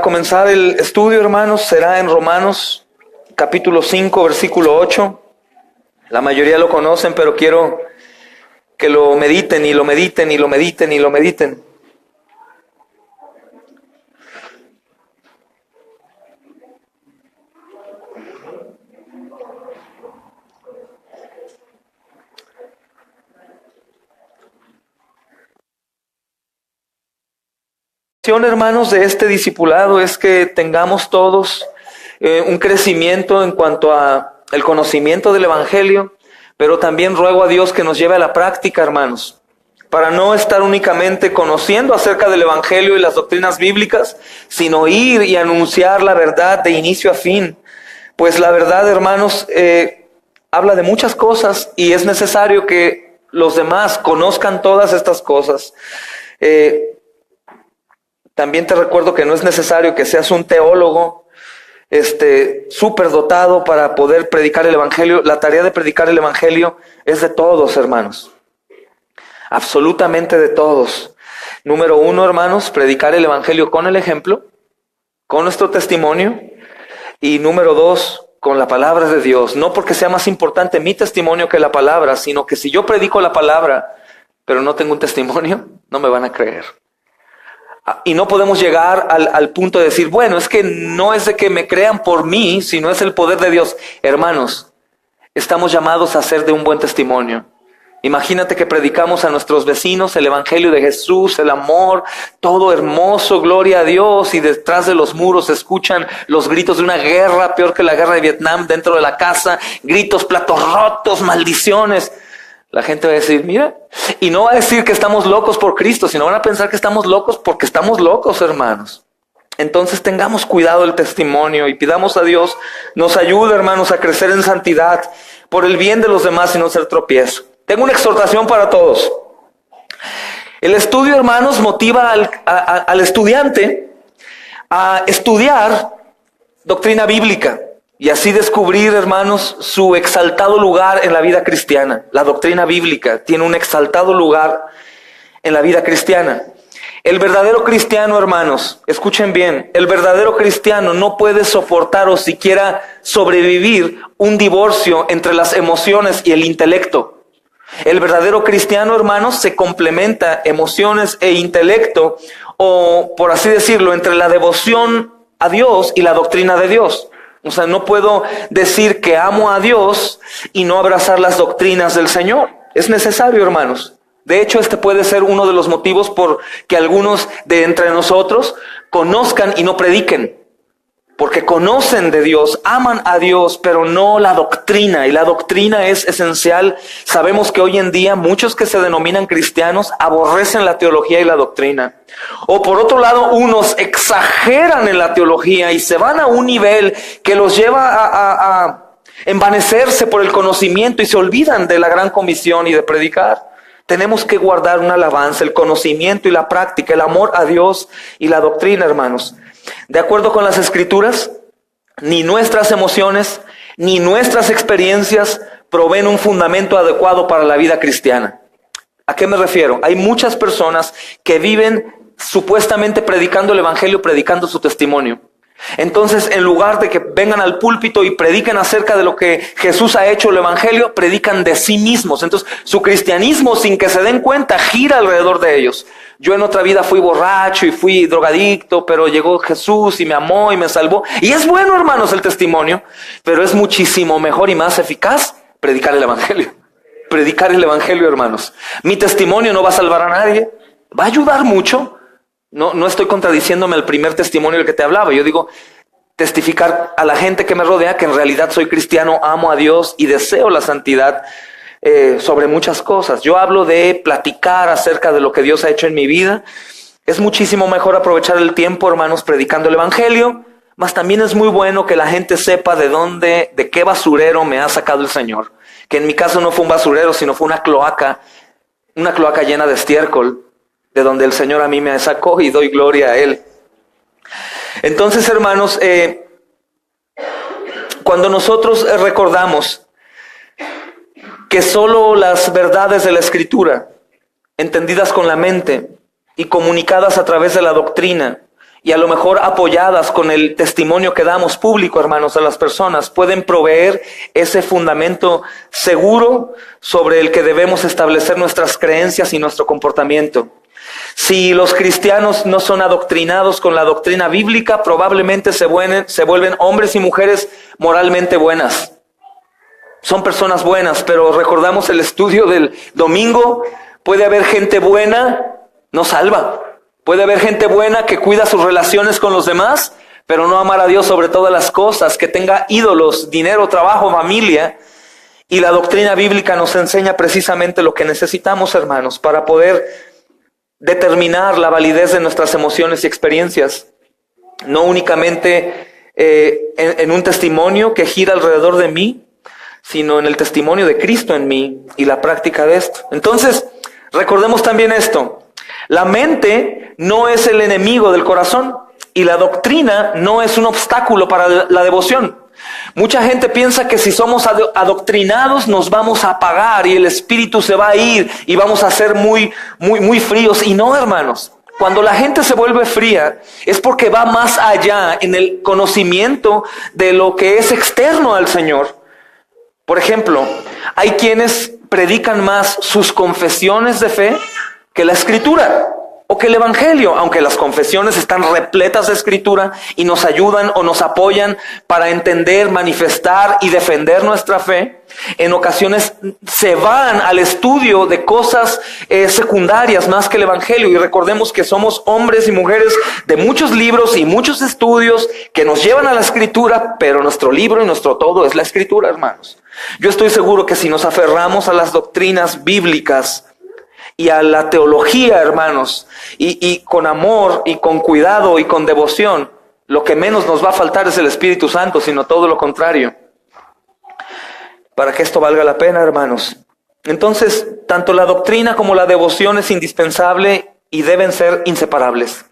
comenzar el estudio, hermanos, será en Romanos capítulo 5, versículo 8. La mayoría lo conocen, pero quiero que lo mediten y lo mediten y lo mediten y lo mediten. La intención, hermanos, de este discipulado es que tengamos todos un crecimiento en cuanto a el conocimiento del Evangelio, pero también ruego a Dios que nos lleve a la práctica, hermanos, para no estar únicamente conociendo acerca del Evangelio y las doctrinas bíblicas, sino ir y anunciar la verdad de inicio a fin. Pues la verdad, hermanos, habla de muchas cosas y es necesario que los demás conozcan todas estas cosas. También te recuerdo que no es necesario que seas un teólogo súper dotado para poder predicar el Evangelio. La tarea de predicar el Evangelio es de todos, hermanos. Absolutamente de todos. Número 1, hermanos, predicar el Evangelio con el ejemplo, con nuestro testimonio. Y número 2, con la palabra de Dios. No porque sea más importante mi testimonio que la palabra, sino que si yo predico la palabra, pero no tengo un testimonio, no me van a creer. Y no podemos llegar al punto de decir, bueno, es que no es de que me crean por mí, sino es el poder de Dios. Hermanos, estamos llamados a hacer de un buen testimonio. Imagínate que predicamos a nuestros vecinos el Evangelio de Jesús, el amor, todo hermoso, gloria a Dios, y detrás de los muros se escuchan los gritos de una guerra, peor que la guerra de Vietnam, dentro de la casa, gritos, platos rotos, maldiciones. La gente va a decir, mira, y no va a decir que estamos locos por Cristo, sino van a pensar que estamos locos porque estamos locos, hermanos. Entonces tengamos cuidado del testimonio y pidamos a Dios nos ayude, hermanos, a crecer en santidad por el bien de los demás y no ser tropiezo. Tengo una exhortación para todos. El estudio, hermanos, motiva al estudiante a estudiar doctrina bíblica. Y así descubrir, hermanos, su exaltado lugar en la vida cristiana. La doctrina bíblica tiene un exaltado lugar en la vida cristiana. El verdadero cristiano, hermanos, escuchen bien, el verdadero cristiano no puede soportar o siquiera sobrevivir un divorcio entre las emociones y el intelecto. El verdadero cristiano, hermanos, se complementa emociones e intelecto, o por así decirlo, entre la devoción a Dios y la doctrina de Dios. O sea, no puedo decir que amo a Dios y no abrazar las doctrinas del Señor. Es necesario, hermanos. De hecho, este puede ser uno de los motivos por que algunos de entre nosotros conozcan y no prediquen. Porque conocen de Dios, aman a Dios, pero no la doctrina. Y la doctrina es esencial. Sabemos que hoy en día muchos que se denominan cristianos aborrecen la teología y la doctrina. O por otro lado, unos exageran en la teología y se van a un nivel que los lleva a envanecerse por el conocimiento y se olvidan de la gran comisión y de predicar. Tenemos que guardar una alabanza, el conocimiento y la práctica, el amor a Dios y la doctrina, hermanos. De acuerdo con las Escrituras, ni nuestras emociones, ni nuestras experiencias proveen un fundamento adecuado para la vida cristiana. ¿A qué me refiero? Hay muchas personas que viven supuestamente predicando el Evangelio, predicando su testimonio. Entonces, en lugar de que vengan al púlpito y prediquen acerca de lo que Jesús ha hecho el Evangelio, predican de sí mismos. Entonces, su cristianismo, sin que se den cuenta, gira alrededor de ellos. Yo en otra vida fui borracho y fui drogadicto, pero llegó Jesús y me amó y me salvó. Y es bueno, hermanos, el testimonio, pero es muchísimo mejor y más eficaz predicar el Evangelio. Predicar el Evangelio, hermanos. Mi testimonio no va a salvar a nadie, va a ayudar mucho. No estoy contradiciéndome al primer testimonio del que te hablaba. Yo digo, testificar a la gente que me rodea que en realidad soy cristiano, amo a Dios y deseo la santidad sobre muchas cosas. Yo hablo de platicar acerca de lo que Dios ha hecho en mi vida. Es muchísimo mejor aprovechar el tiempo, hermanos, predicando el Evangelio, mas también es muy bueno que la gente sepa de qué basurero me ha sacado el Señor. Que en mi caso no fue un basurero, sino fue una cloaca llena de estiércol, de donde el Señor a mí me sacó y doy gloria a Él. Entonces, hermanos, cuando nosotros recordamos que solo las verdades de la Escritura, entendidas con la mente y comunicadas a través de la doctrina y a lo mejor apoyadas con el testimonio que damos público, hermanos, a las personas, pueden proveer ese fundamento seguro sobre el que debemos establecer nuestras creencias y nuestro comportamiento. Si los cristianos no son adoctrinados con la doctrina bíblica, probablemente se vuelven hombres y mujeres moralmente buenas. Son personas buenas, pero recordamos el estudio del domingo, puede haber gente buena, no salva. Puede haber gente buena que cuida sus relaciones con los demás, pero no amar a Dios sobre todas las cosas, que tenga ídolos, dinero, trabajo, familia. Y la doctrina bíblica nos enseña precisamente lo que necesitamos, hermanos, para poder determinar la validez de nuestras emociones y experiencias. No únicamente en un testimonio que gira alrededor de mí, sino en el testimonio de Cristo en mí y la práctica de esto. Entonces, recordemos también esto. La mente no es el enemigo del corazón y la doctrina no es un obstáculo para la devoción. Mucha gente piensa que si somos adoctrinados nos vamos a apagar y el espíritu se va a ir y vamos a ser muy fríos. Y no, hermanos. Cuando la gente se vuelve fría es porque va más allá en el conocimiento de lo que es externo al Señor. Por ejemplo, hay quienes predican más sus confesiones de fe que la Escritura o que el Evangelio, aunque las confesiones están repletas de Escritura y nos ayudan o nos apoyan para entender, manifestar y defender nuestra fe. En ocasiones se van al estudio de cosas secundarias más que el Evangelio, y recordemos que somos hombres y mujeres de muchos libros y muchos estudios que nos llevan a la Escritura, pero nuestro libro y nuestro todo es la Escritura, hermanos. Yo estoy seguro que si nos aferramos a las doctrinas bíblicas y a la teología, hermanos, y con amor y con cuidado y con devoción, lo que menos nos va a faltar es el Espíritu Santo, sino todo lo contrario. Para que esto valga la pena, hermanos. Entonces, tanto la doctrina como la devoción es indispensable y deben ser inseparables.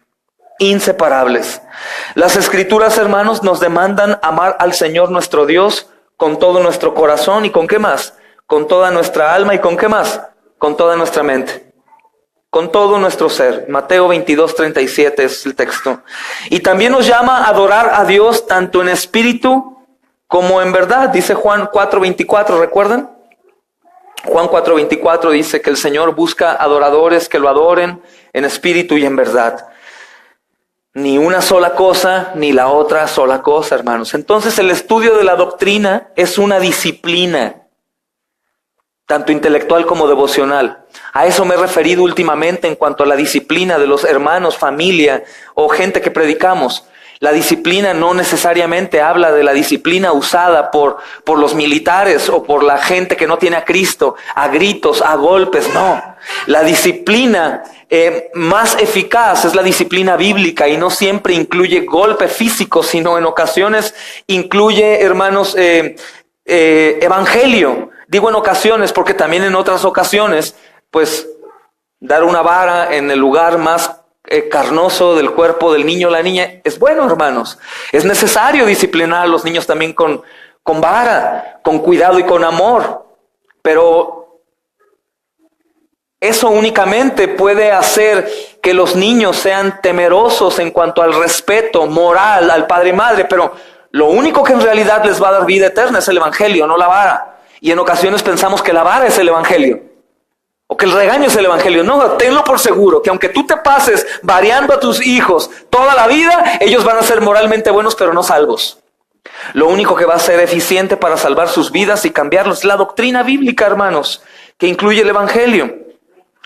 Inseparables. Las Escrituras, hermanos, nos demandan amar al Señor nuestro Dios con todo nuestro corazón, ¿y con qué más? Con toda nuestra alma, ¿y con qué más? Con toda nuestra mente, con todo nuestro ser. Mateo 22:37 es el texto. Y también nos llama a adorar a Dios tanto en espíritu como en verdad. Dice Juan 4:24, ¿recuerdan? Juan 4:24 dice que el Señor busca adoradores que lo adoren en espíritu y en verdad. Ni una sola cosa, ni la otra sola cosa, hermanos. Entonces el estudio de la doctrina es una disciplina, tanto intelectual como devocional. A eso me he referido últimamente en cuanto a la disciplina de los hermanos, familia o gente que predicamos. La disciplina no necesariamente habla de la disciplina usada por los militares o por la gente que no tiene a Cristo, a gritos, a golpes, no. La disciplina más eficaz es la disciplina bíblica y no siempre incluye golpe físico, sino en ocasiones incluye, hermanos, evangelio. Digo en ocasiones porque también en otras ocasiones, pues, dar una vara en el lugar más carnoso del cuerpo del niño o la niña es bueno, hermanos. Es necesario disciplinar a los niños también con vara, con cuidado y con amor. Pero eso únicamente puede hacer que los niños sean temerosos en cuanto al respeto moral al padre y madre, pero lo único que en realidad les va a dar vida eterna es el Evangelio, no la vara. Y en ocasiones pensamos que la vara es el Evangelio, o que el regaño es el Evangelio. No, tenlo por seguro, que aunque tú te pases variando a tus hijos toda la vida, ellos van a ser moralmente buenos, pero no salvos. Lo único que va a ser eficiente para salvar sus vidas y cambiarlos es la doctrina bíblica, hermanos, que incluye el Evangelio.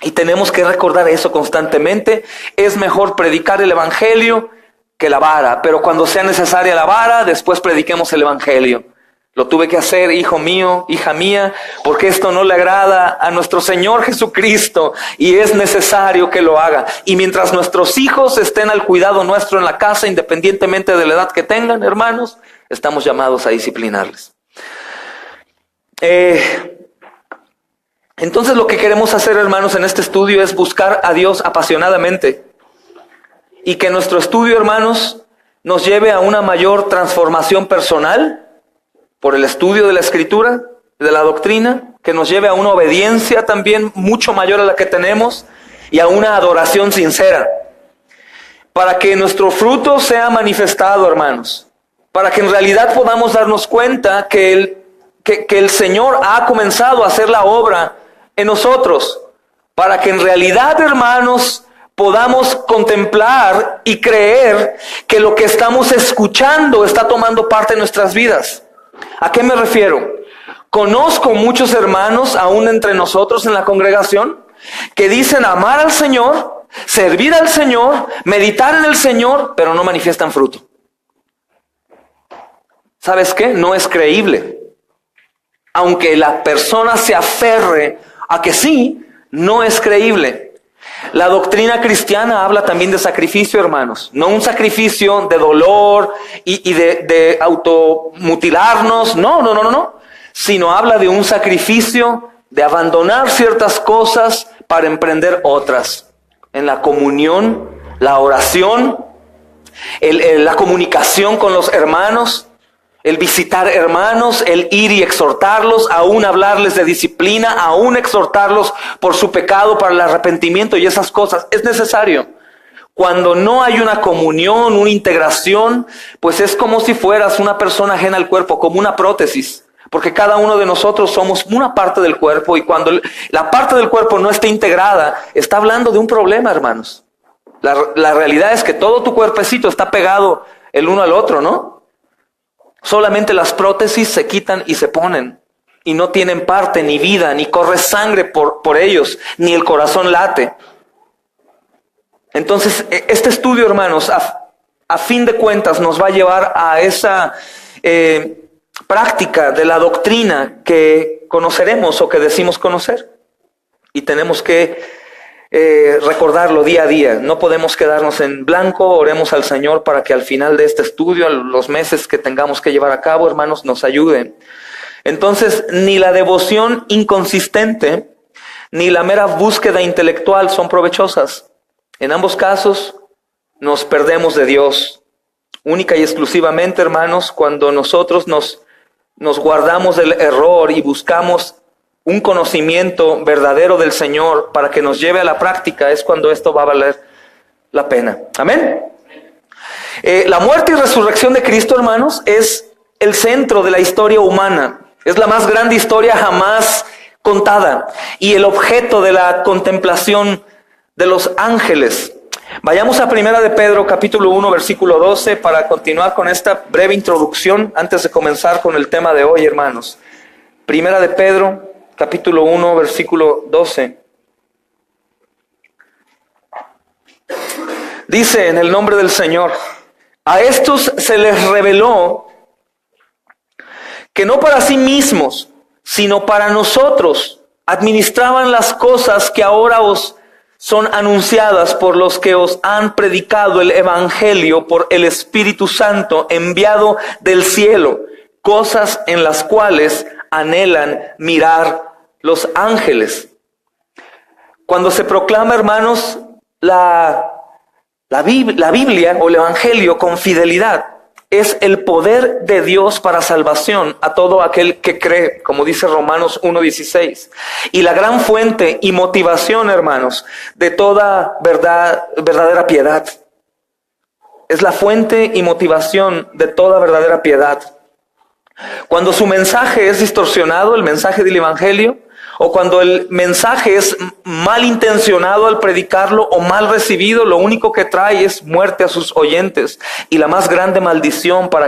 Y tenemos que recordar eso constantemente. Es mejor predicar el Evangelio que la vara, pero cuando sea necesaria la vara, después prediquemos el Evangelio. Lo tuve que hacer, hijo mío, hija mía, porque esto no le agrada a nuestro Señor Jesucristo y es necesario que lo haga. Y mientras nuestros hijos estén al cuidado nuestro en la casa, independientemente de la edad que tengan, hermanos, estamos llamados a disciplinarles. Entonces lo que queremos hacer, hermanos, en este estudio es buscar a Dios apasionadamente y que nuestro estudio, hermanos, nos lleve a una mayor transformación personal por el estudio de la Escritura, de la doctrina, que nos lleve a una obediencia también mucho mayor a la que tenemos y a una adoración sincera. para que nuestro fruto sea manifestado, hermanos. Para que en realidad podamos darnos cuenta que el Señor ha comenzado a hacer la obra en nosotros. Para que en realidad, hermanos, podamos contemplar y creer que lo que estamos escuchando está tomando parte en nuestras vidas. ¿A qué me refiero? Conozco muchos hermanos, aún entre nosotros en la congregación, que dicen amar al Señor, servir al Señor, meditar en el Señor, pero no manifiestan fruto. ¿Sabes qué? No es creíble. Aunque la persona se aferre a que sí, no es creíble. La doctrina cristiana habla también de sacrificio, hermanos. No un sacrificio de dolor y de automutilarnos. No. Sino habla de un sacrificio de abandonar ciertas cosas para emprender otras. En la comunión, la oración, la comunicación con los hermanos, el visitar hermanos, el ir y exhortarlos, aún hablarles de disciplina, aún exhortarlos por su pecado, para el arrepentimiento y esas cosas. Es necesario. Cuando no hay una comunión, una integración, pues es como si fueras una persona ajena al cuerpo, como una prótesis. Porque cada uno de nosotros somos una parte del cuerpo, y cuando la parte del cuerpo no está integrada, está hablando de un problema, hermanos. La realidad es que todo tu cuerpecito está pegado el uno al otro, ¿no? Solamente las prótesis se quitan y se ponen, y no tienen parte, ni vida, ni corre sangre por ellos, ni el corazón late. Entonces, este estudio, hermanos, a fin de cuentas nos va a llevar a esa práctica de la doctrina que conoceremos o que decimos conocer. Y tenemos que recordarlo día a día. No podemos quedarnos en blanco. Oremos al Señor para que al final de este estudio, los meses que tengamos que llevar a cabo, hermanos, nos ayuden. Entonces, ni la devoción inconsistente ni la mera búsqueda intelectual son provechosas. En ambos casos nos perdemos de Dios. Única y exclusivamente, hermanos, cuando nosotros nos guardamos del error y buscamos un conocimiento verdadero del Señor para que nos lleve a la práctica, es cuando esto va a valer la pena. Amén. La muerte y resurrección de Cristo, hermanos, es el centro de la historia humana. Es la más grande historia jamás contada y el objeto de la contemplación de los ángeles. Vayamos a 1 de Pedro, capítulo 1, versículo 12, para continuar con esta breve introducción antes de comenzar con el tema de hoy, hermanos. 1 de Pedro, capítulo 1, versículo 12. Dice en el nombre del Señor: a estos se les reveló que no para sí mismos, sino para nosotros administraban las cosas que ahora os son anunciadas por los que os han predicado el Evangelio por el Espíritu Santo enviado del cielo, cosas en las cuales anhelan mirar los ángeles. Cuando se proclama, hermanos, la Biblia o el Evangelio con fidelidad, es el poder de Dios para salvación a todo aquel que cree, como dice Romanos 1:16. Y la gran fuente y motivación, hermanos, de toda verdadera piedad. Es la fuente y motivación de toda verdadera piedad. Cuando su mensaje es distorsionado, el mensaje del Evangelio, o cuando el mensaje es malintencionado al predicarlo o mal recibido, lo único que trae es muerte a sus oyentes y la más grande maldición para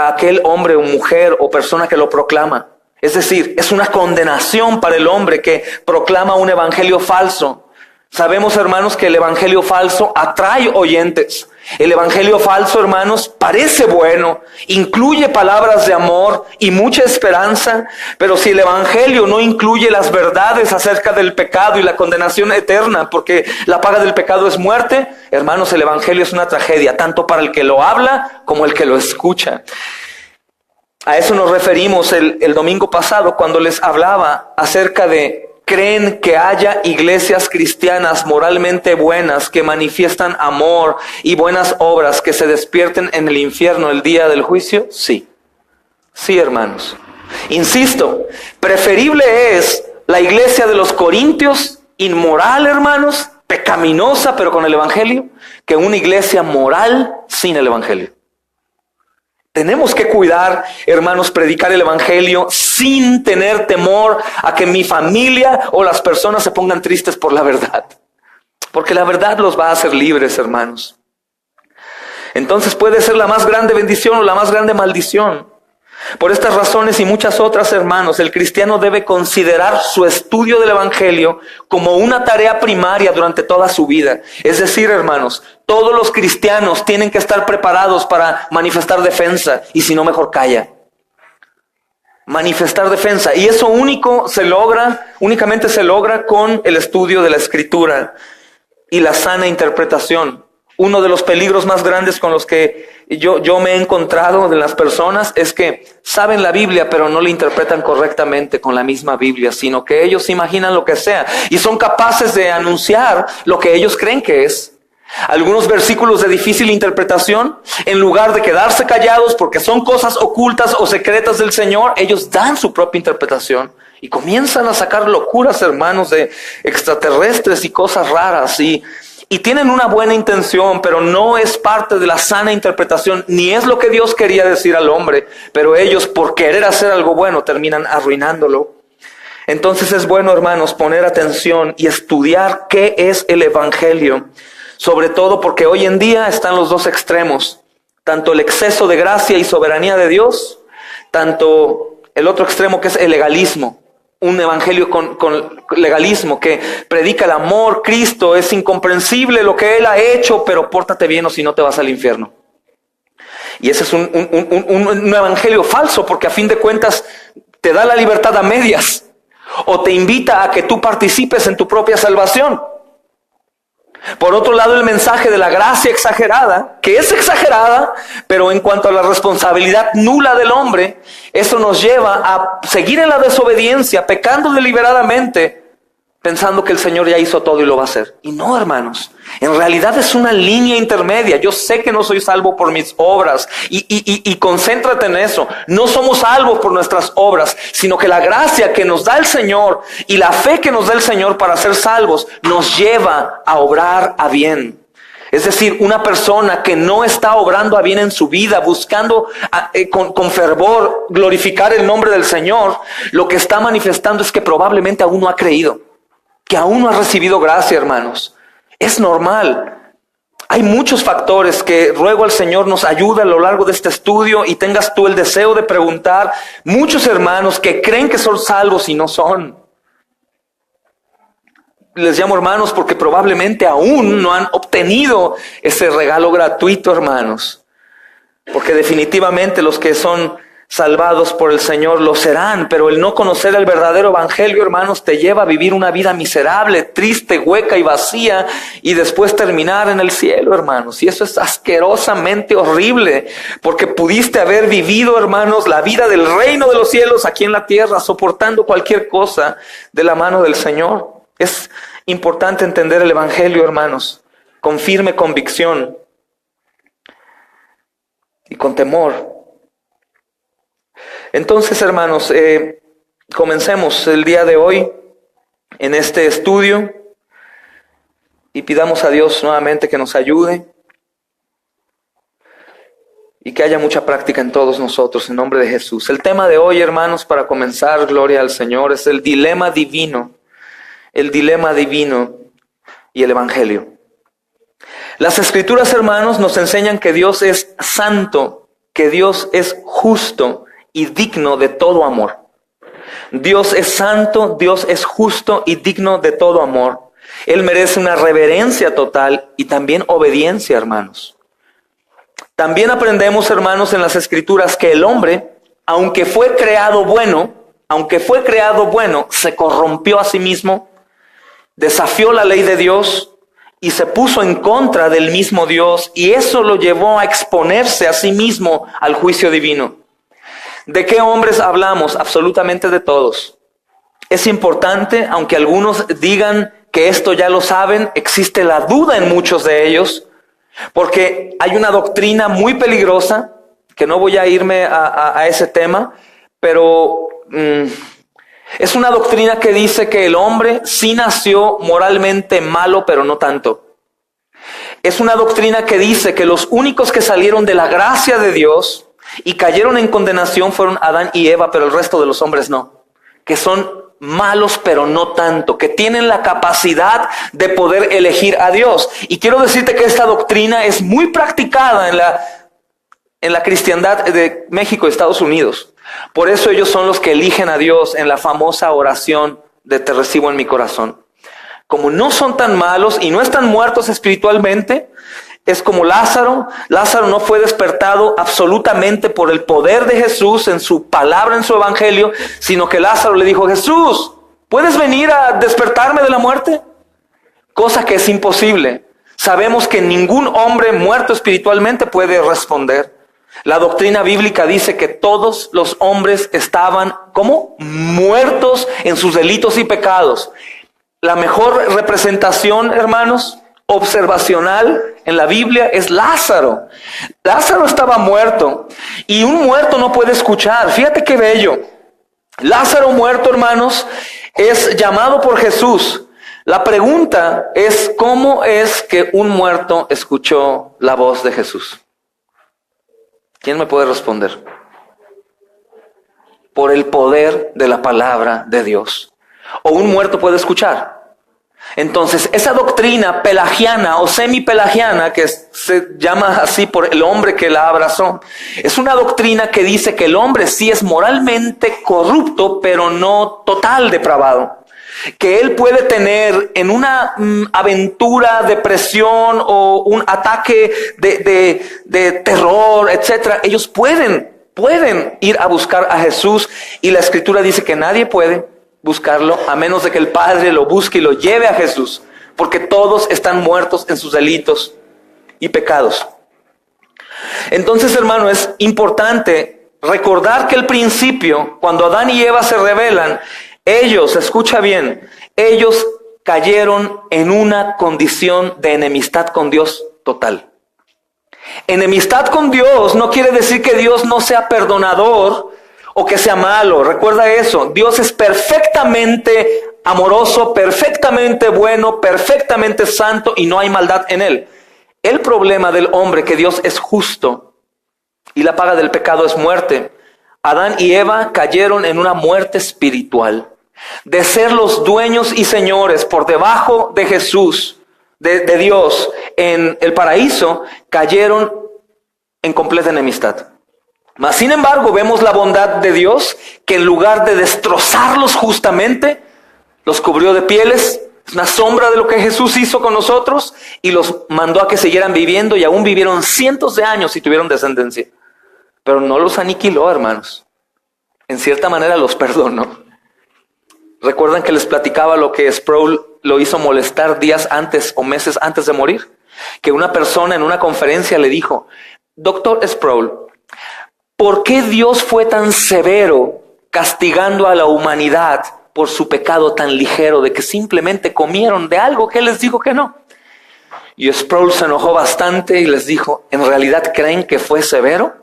aquel hombre o mujer o persona que lo proclama. Es decir, es una condenación para el hombre que proclama un evangelio falso. Sabemos, hermanos, que el evangelio falso atrae oyentes. El evangelio falso, hermanos, parece bueno, incluye palabras de amor y mucha esperanza, pero si el evangelio no incluye las verdades acerca del pecado y la condenación eterna, porque la paga del pecado es muerte, hermanos, el evangelio es una tragedia, tanto para el que lo habla como el que lo escucha. A eso nos referimos el domingo pasado cuando les hablaba acerca de: ¿creen que haya iglesias cristianas moralmente buenas que manifiestan amor y buenas obras que se despierten en el infierno el día del juicio? Sí. Sí, hermanos. Insisto, preferible es la iglesia de los Corintios, inmoral, hermanos, pecaminosa, pero con el evangelio, que una iglesia moral sin el evangelio. Tenemos que cuidar, hermanos, predicar el evangelio sin tener temor a que mi familia o las personas se pongan tristes por la verdad. Porque la verdad los va a hacer libres, hermanos. Entonces puede ser la más grande bendición o la más grande maldición. Por estas razones y muchas otras, hermanos, el cristiano debe considerar su estudio del evangelio como una tarea primaria durante toda su vida. Es decir, hermanos, todos los cristianos tienen que estar preparados para manifestar defensa, y si no, mejor calla. Manifestar defensa, y eso únicamente se logra con el estudio de la Escritura y la sana interpretación. Uno de los peligros más grandes con los que yo me he encontrado de las personas es que saben la Biblia, pero no la interpretan correctamente con la misma Biblia, sino que ellos imaginan lo que sea y son capaces de anunciar lo que ellos creen que es. Algunos versículos de difícil interpretación, en lugar de quedarse callados porque son cosas ocultas o secretas del Señor, ellos dan su propia interpretación y comienzan a sacar locuras, hermanos, de extraterrestres y cosas raras y tienen una buena intención, pero no es parte de la sana interpretación, ni es lo que Dios quería decir al hombre, pero ellos por querer hacer algo bueno terminan arruinándolo. Entonces es bueno, hermanos, poner atención y estudiar qué es el evangelio, sobre todo porque hoy en día están los dos extremos, tanto el exceso de gracia y soberanía de Dios, tanto el otro extremo que es el legalismo. Un evangelio con legalismo que predica el amor. Cristo es incomprensible lo que Él ha hecho, pero pórtate bien o si no te vas al infierno. Y ese es un evangelio falso, porque a fin de cuentas te da la libertad a medias o te invita a que tú participes en tu propia salvación. Por otro lado, el mensaje de la gracia exagerada, que es exagerada, pero en cuanto a la responsabilidad nula del hombre, eso nos lleva a seguir en la desobediencia, pecando deliberadamente, pensando que el Señor ya hizo todo y lo va a hacer. Y no, hermanos, en realidad es una línea intermedia. Yo sé que no soy salvo por mis obras y concéntrate en eso. No somos salvos por nuestras obras, sino que la gracia que nos da el Señor y la fe que nos da el Señor para ser salvos nos lleva a obrar a bien. Es decir, una persona que no está obrando a bien en su vida, buscando con fervor glorificar el nombre del Señor, lo que está manifestando es que probablemente aún no ha creído, que aún no ha recibido gracia, hermanos. Es normal. Hay muchos factores que ruego al Señor nos ayude a lo largo de este estudio y tengas tú el deseo de preguntar. Muchos hermanos que creen que son salvos y no son. Les llamo hermanos porque probablemente aún no han obtenido ese regalo gratuito, hermanos. Porque definitivamente los que son salvados por el Señor lo serán, pero el no conocer el verdadero evangelio, hermanos, te lleva a vivir una vida miserable, triste, hueca y vacía, y después terminar en el cielo, hermanos. Y eso es asquerosamente horrible, porque pudiste haber vivido, hermanos, la vida del reino de los cielos aquí en la tierra, soportando cualquier cosa de la mano del Señor. Es importante entender el evangelio, hermanos, con firme convicción y con temor. Entonces, hermanos, comencemos el día de hoy en este estudio y pidamos a Dios nuevamente que nos ayude y que haya mucha práctica en todos nosotros, en nombre de Jesús. El tema de hoy, hermanos, para comenzar, gloria al Señor, es el dilema divino y el evangelio. Las Escrituras, hermanos, nos enseñan que Dios es santo, que Dios es justo y digno de todo amor. Dios es santo, Dios es justo y digno de todo amor. Él merece una reverencia total y también obediencia, hermanos. También aprendemos, hermanos, en las Escrituras que el hombre, aunque fue creado bueno, se corrompió a sí mismo, desafió la ley de Dios y se puso en contra del mismo Dios, y eso lo llevó a exponerse a sí mismo al juicio divino. ¿De qué hombres hablamos? Absolutamente de todos. Es importante, aunque algunos digan que esto ya lo saben, existe la duda en muchos de ellos, porque hay una doctrina muy peligrosa, que no voy a irme a ese tema, pero es una doctrina que dice que el hombre sí nació moralmente malo, pero no tanto. Es una doctrina que dice que los únicos que salieron de la gracia de Dios y cayeron en condenación fueron Adán y Eva, pero el resto de los hombres no. Que son malos, pero no tanto. Que tienen la capacidad de poder elegir a Dios. Y quiero decirte que esta doctrina es muy practicada en la cristiandad de México y Estados Unidos. Por eso ellos son los que eligen a Dios en la famosa oración de te recibo en mi corazón. Como no son tan malos y no están muertos espiritualmente, es como Lázaro. Lázaro no fue despertado absolutamente por el poder de Jesús en su palabra, en su evangelio, sino que Lázaro le dijo, Jesús, ¿puedes venir a despertarme de la muerte? Cosa que es imposible. Sabemos que ningún hombre muerto espiritualmente puede responder. La doctrina bíblica dice que todos los hombres estaban, ¿cómo? Muertos en sus delitos y pecados. La mejor representación, hermanos, observacional en la Biblia es Lázaro. Lázaro estaba muerto y un muerto no puede escuchar. Fíjate qué bello. Lázaro muerto, hermanos, es llamado por Jesús. La pregunta es, ¿cómo es que un muerto escuchó la voz de Jesús? ¿Quién me puede responder? Por el poder de la palabra de Dios. ¿O un muerto puede escuchar? Entonces, esa doctrina pelagiana o semipelagiana, que se llama así por el hombre que la abrazó, es una doctrina que dice que el hombre sí es moralmente corrupto, pero no total depravado. Que él puede tener en una aventura, depresión o un ataque de terror, etcétera. Ellos pueden ir a buscar a Jesús, y la Escritura dice que nadie puede buscarlo a menos de que el Padre lo busque y lo lleve a Jesús, porque todos están muertos en sus delitos y pecados. Entonces, hermano, es importante recordar que al principio, cuando Adán y Eva se rebelan, ellos, escucha bien, ellos cayeron en una condición de enemistad con Dios total. Enemistad con Dios no quiere decir que Dios no sea perdonador o que sea malo. Recuerda eso. Dios es perfectamente amoroso, perfectamente bueno, perfectamente santo, y no hay maldad en él. El problema del hombre, que Dios es justo y la paga del pecado es muerte. Adán y Eva cayeron en una muerte espiritual. De ser los dueños y señores por debajo de Jesús, de Dios, en el paraíso, cayeron en completa enemistad. Mas, sin embargo, vemos la bondad de Dios, que en lugar de destrozarlos justamente, los cubrió de pieles. Es una sombra de lo que Jesús hizo con nosotros, y los mandó a que siguieran viviendo, y aún vivieron cientos de años y tuvieron descendencia. Pero no los aniquiló, hermanos. En cierta manera los perdonó. ¿Recuerdan que les platicaba lo que Sproul lo hizo molestar días antes o meses antes de morir? Que una persona en una conferencia le dijo, Doctor Sproul, ¿por qué Dios fue tan severo castigando a la humanidad por su pecado tan ligero de que simplemente comieron de algo que Él les dijo que no? Y Sproul se enojó bastante y les dijo, ¿en realidad creen que fue severo?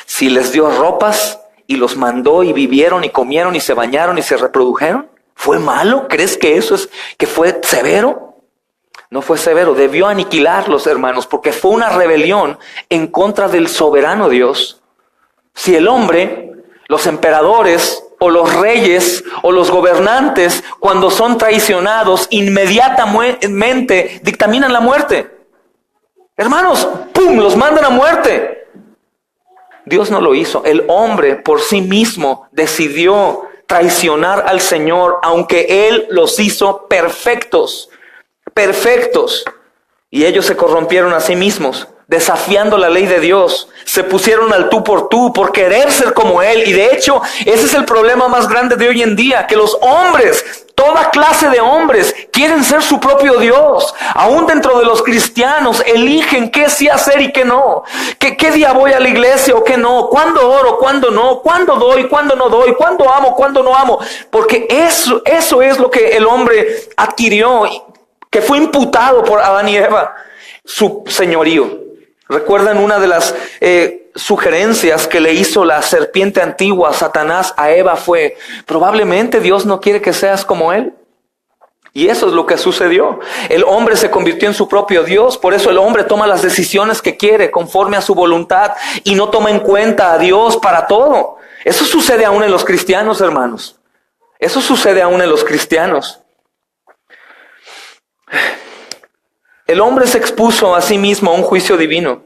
Si les dio ropas y los mandó y vivieron y comieron y se bañaron y se reprodujeron, ¿fue malo? ¿Crees que eso es que fue severo? No fue severo, debió aniquilarlos, hermanos, porque fue una rebelión en contra del soberano Dios. Si el hombre, los emperadores o los reyes o los gobernantes, cuando son traicionados, inmediatamente dictaminan la muerte. Hermanos, ¡pum!, los mandan a muerte. Dios no lo hizo. El hombre por sí mismo decidió traicionar al Señor, aunque Él los hizo perfectos. Y ellos se corrompieron a sí mismos, desafiando la ley de Dios. Se pusieron al tú por querer ser como Él. Y de hecho, ese es el problema más grande de hoy en día, que los hombres, toda clase de hombres, quieren ser su propio Dios. Aún dentro de los cristianos eligen qué sí hacer y qué no. ¿Qué día voy a la iglesia o qué no? ¿Cuándo oro? ¿Cuándo no? ¿Cuándo doy? ¿Cuándo no doy? ¿Cuándo amo? ¿Cuándo no amo? Porque eso es lo que el hombre adquirió, que fue imputado por Adán y Eva, su señorío. ¿Recuerdan una de las sugerencias que le hizo la serpiente antigua, Satanás, a Eva? Fue, probablemente Dios no quiere que seas como Él. Y eso es lo que sucedió. El hombre se convirtió en su propio Dios. Por eso el hombre toma las decisiones que quiere conforme a su voluntad y no toma en cuenta a Dios para todo. Eso sucede aún en los cristianos, hermanos. Eso sucede aún en los cristianos. El hombre se expuso a sí mismo a un juicio divino.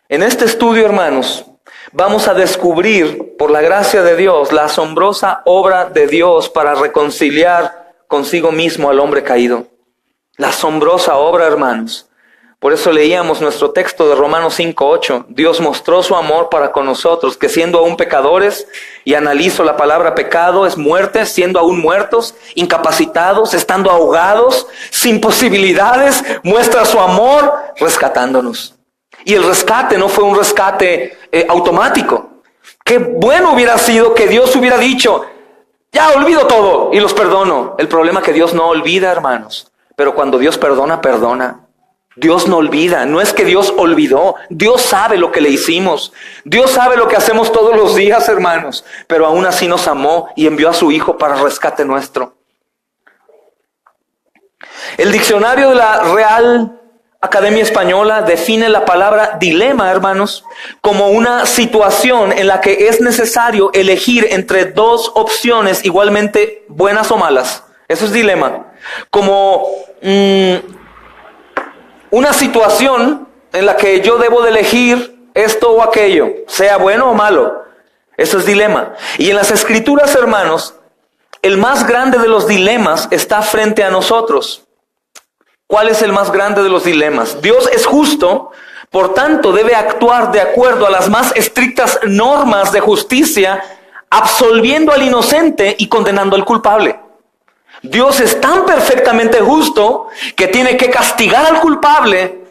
En este estudio, hermanos, vamos a descubrir, por la gracia de Dios, la asombrosa obra de Dios para reconciliar consigo mismo al hombre caído. La asombrosa obra, hermanos. Por eso leíamos nuestro texto de Romanos 5:8. Dios mostró su amor para con nosotros, que siendo aún pecadores, y analizo la palabra pecado, es muerte, siendo aún muertos, incapacitados, estando ahogados, sin posibilidades, muestra su amor rescatándonos. Y el rescate no fue un rescate automático. Qué bueno hubiera sido que Dios hubiera dicho: ya olvido todo y los perdono. El problema es que Dios no olvida, hermanos. Pero cuando Dios perdona, perdona. Dios no olvida. No es que Dios olvidó. Dios sabe lo que le hicimos. Dios sabe lo que hacemos todos los días, hermanos. Pero aún así nos amó y envió a su Hijo para rescate nuestro. El diccionario de la Real Academia Española define la palabra dilema, hermanos, como una situación en la que es necesario elegir entre dos opciones igualmente buenas o malas. Eso es dilema. Como una situación en la que yo debo de elegir esto o aquello, sea bueno o malo. Eso es dilema. Y en las Escrituras, hermanos, el más grande de los dilemas está frente a nosotros. ¿Cuál es el más grande de los dilemas? Dios es justo, por tanto debe actuar de acuerdo a las más estrictas normas de justicia, absolviendo al inocente y condenando al culpable. Dios es tan perfectamente justo que tiene que castigar al culpable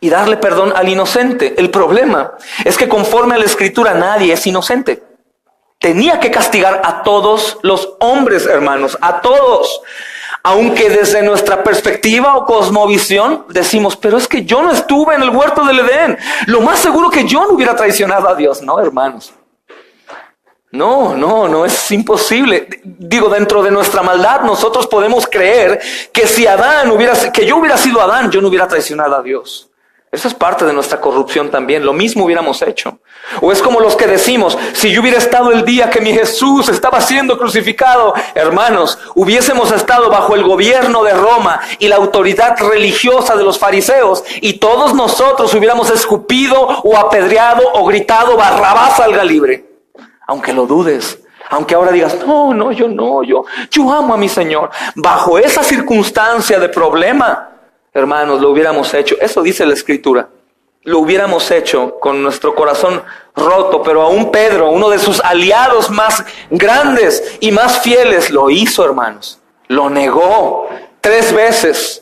y darle perdón al inocente. El problema es que conforme a la Escritura nadie es inocente. Tenía que castigar a todos los hombres, hermanos, a todos. Aunque desde nuestra perspectiva o cosmovisión decimos: pero es que yo no estuve en el huerto del Edén. Lo más seguro que yo no hubiera traicionado a Dios. No, hermanos. No, es imposible. Digo, dentro de nuestra maldad nosotros podemos creer que si que yo hubiera sido Adán, yo no hubiera traicionado a Dios. Eso es parte de nuestra corrupción también. Lo mismo hubiéramos hecho. O es como los que decimos: si yo hubiera estado el día que mi Jesús estaba siendo crucificado, hermanos, hubiésemos estado bajo el gobierno de Roma y la autoridad religiosa de los fariseos, y todos nosotros hubiéramos escupido o apedreado o gritado: Barrabás salga libre. Aunque lo dudes, aunque ahora digas: yo amo a mi Señor. Bajo esa circunstancia de problema, hermanos, lo hubiéramos hecho. Eso dice la Escritura. Lo hubiéramos hecho con nuestro corazón roto, pero aún Pedro, uno de sus aliados más grandes y más fieles, lo hizo, hermanos. Lo negó 3 veces.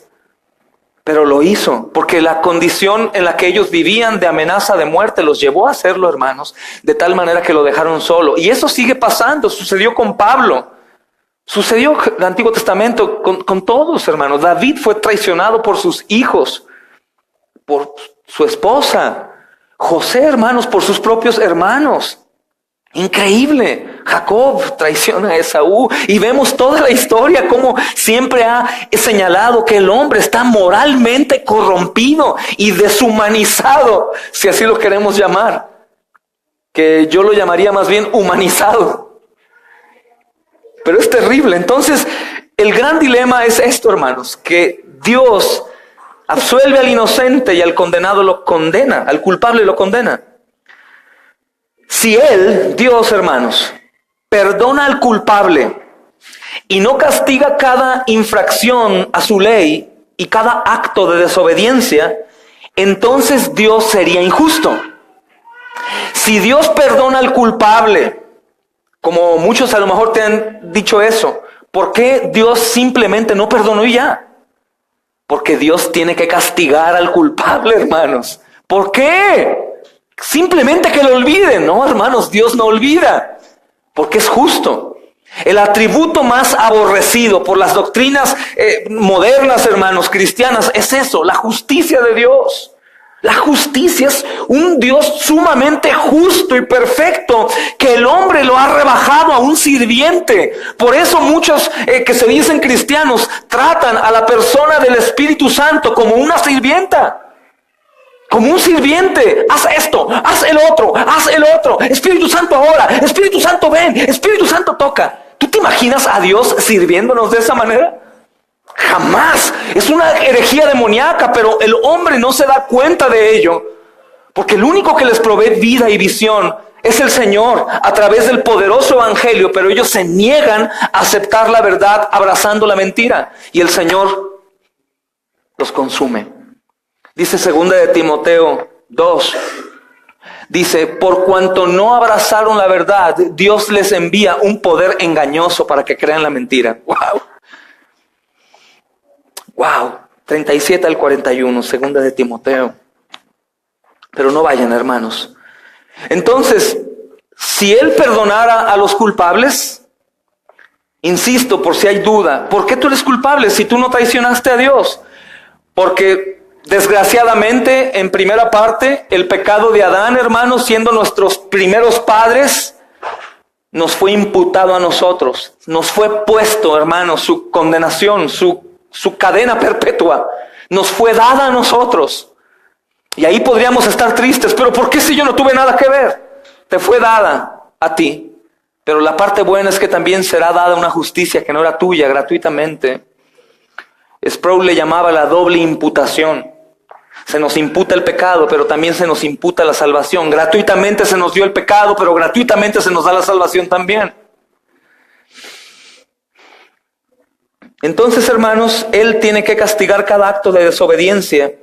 Pero lo hizo, porque la condición en la que ellos vivían de amenaza de muerte los llevó a hacerlo, hermanos, de tal manera que lo dejaron solo. Y eso sigue pasando, sucedió con Pablo, sucedió en el Antiguo Testamento con todos, hermanos. David fue traicionado por sus hijos, por su esposa. José, hermanos, por sus propios hermanos. Increíble. Jacob traiciona a Esaú y vemos toda la historia como siempre ha señalado que el hombre está moralmente corrompido y deshumanizado, si así lo queremos llamar, que yo lo llamaría más bien humanizado. Pero es terrible. Entonces, el gran dilema es esto, hermanos, que Dios absuelve al inocente y al condenado lo condena, al culpable lo condena. Si Él, Dios, hermanos, perdona al culpable y no castiga cada infracción a su ley y cada acto de desobediencia, entonces Dios sería injusto. Si Dios perdona al culpable, como muchos a lo mejor te han dicho eso, ¿por qué Dios simplemente no perdonó y ya? Porque Dios tiene que castigar al culpable, hermanos. ¿Por qué? Simplemente que lo olviden. No, hermanos, Dios no olvida, porque es justo. El atributo más aborrecido por las doctrinas modernas, hermanos, cristianas, es eso, la justicia de Dios. La justicia es un Dios sumamente justo y perfecto, que el hombre lo ha rebajado a un sirviente. Por eso muchos que se dicen cristianos tratan a la persona del Espíritu Santo como una sirvienta. Como un sirviente. Haz esto, haz el otro, haz el otro. Espíritu Santo ahora, Espíritu Santo ven, Espíritu Santo toca. ¿Tú te imaginas a Dios sirviéndonos de esa manera? Jamás. Es una herejía demoníaca, pero el hombre no se da cuenta de ello, porque el único que les provee vida y visión es el Señor a través del poderoso evangelio, pero ellos se niegan a aceptar la verdad abrazando la mentira, y el Señor los consume. Dice 2 de Timoteo 2, dice, por cuanto no abrazaron la verdad, Dios les envía un poder engañoso para que crean la mentira. ¡Wow! Wow, 37 al 41, 2 de Timoteo. Pero no vayan, hermanos. Entonces, si Él perdonara a los culpables, insisto, por si hay duda, ¿por qué tú eres culpable si tú no traicionaste a Dios? Porque desgraciadamente, en primera parte, el pecado de Adán, hermanos, siendo nuestros primeros padres, nos fue imputado a nosotros. Nos fue puesto, hermanos, su condenación, su cadena perpetua nos fue dada a nosotros. Y ahí podríamos estar tristes, pero ¿por qué si yo no tuve nada que ver? Te fue dada a ti. Pero la parte buena es que también será dada una justicia que no era tuya, gratuitamente. Sproul le llamaba la doble imputación. Se nos imputa el pecado, pero también se nos imputa la salvación. Gratuitamente se nos dio el pecado, pero gratuitamente se nos da la salvación también. Entonces, hermanos, Él tiene que castigar cada acto de desobediencia,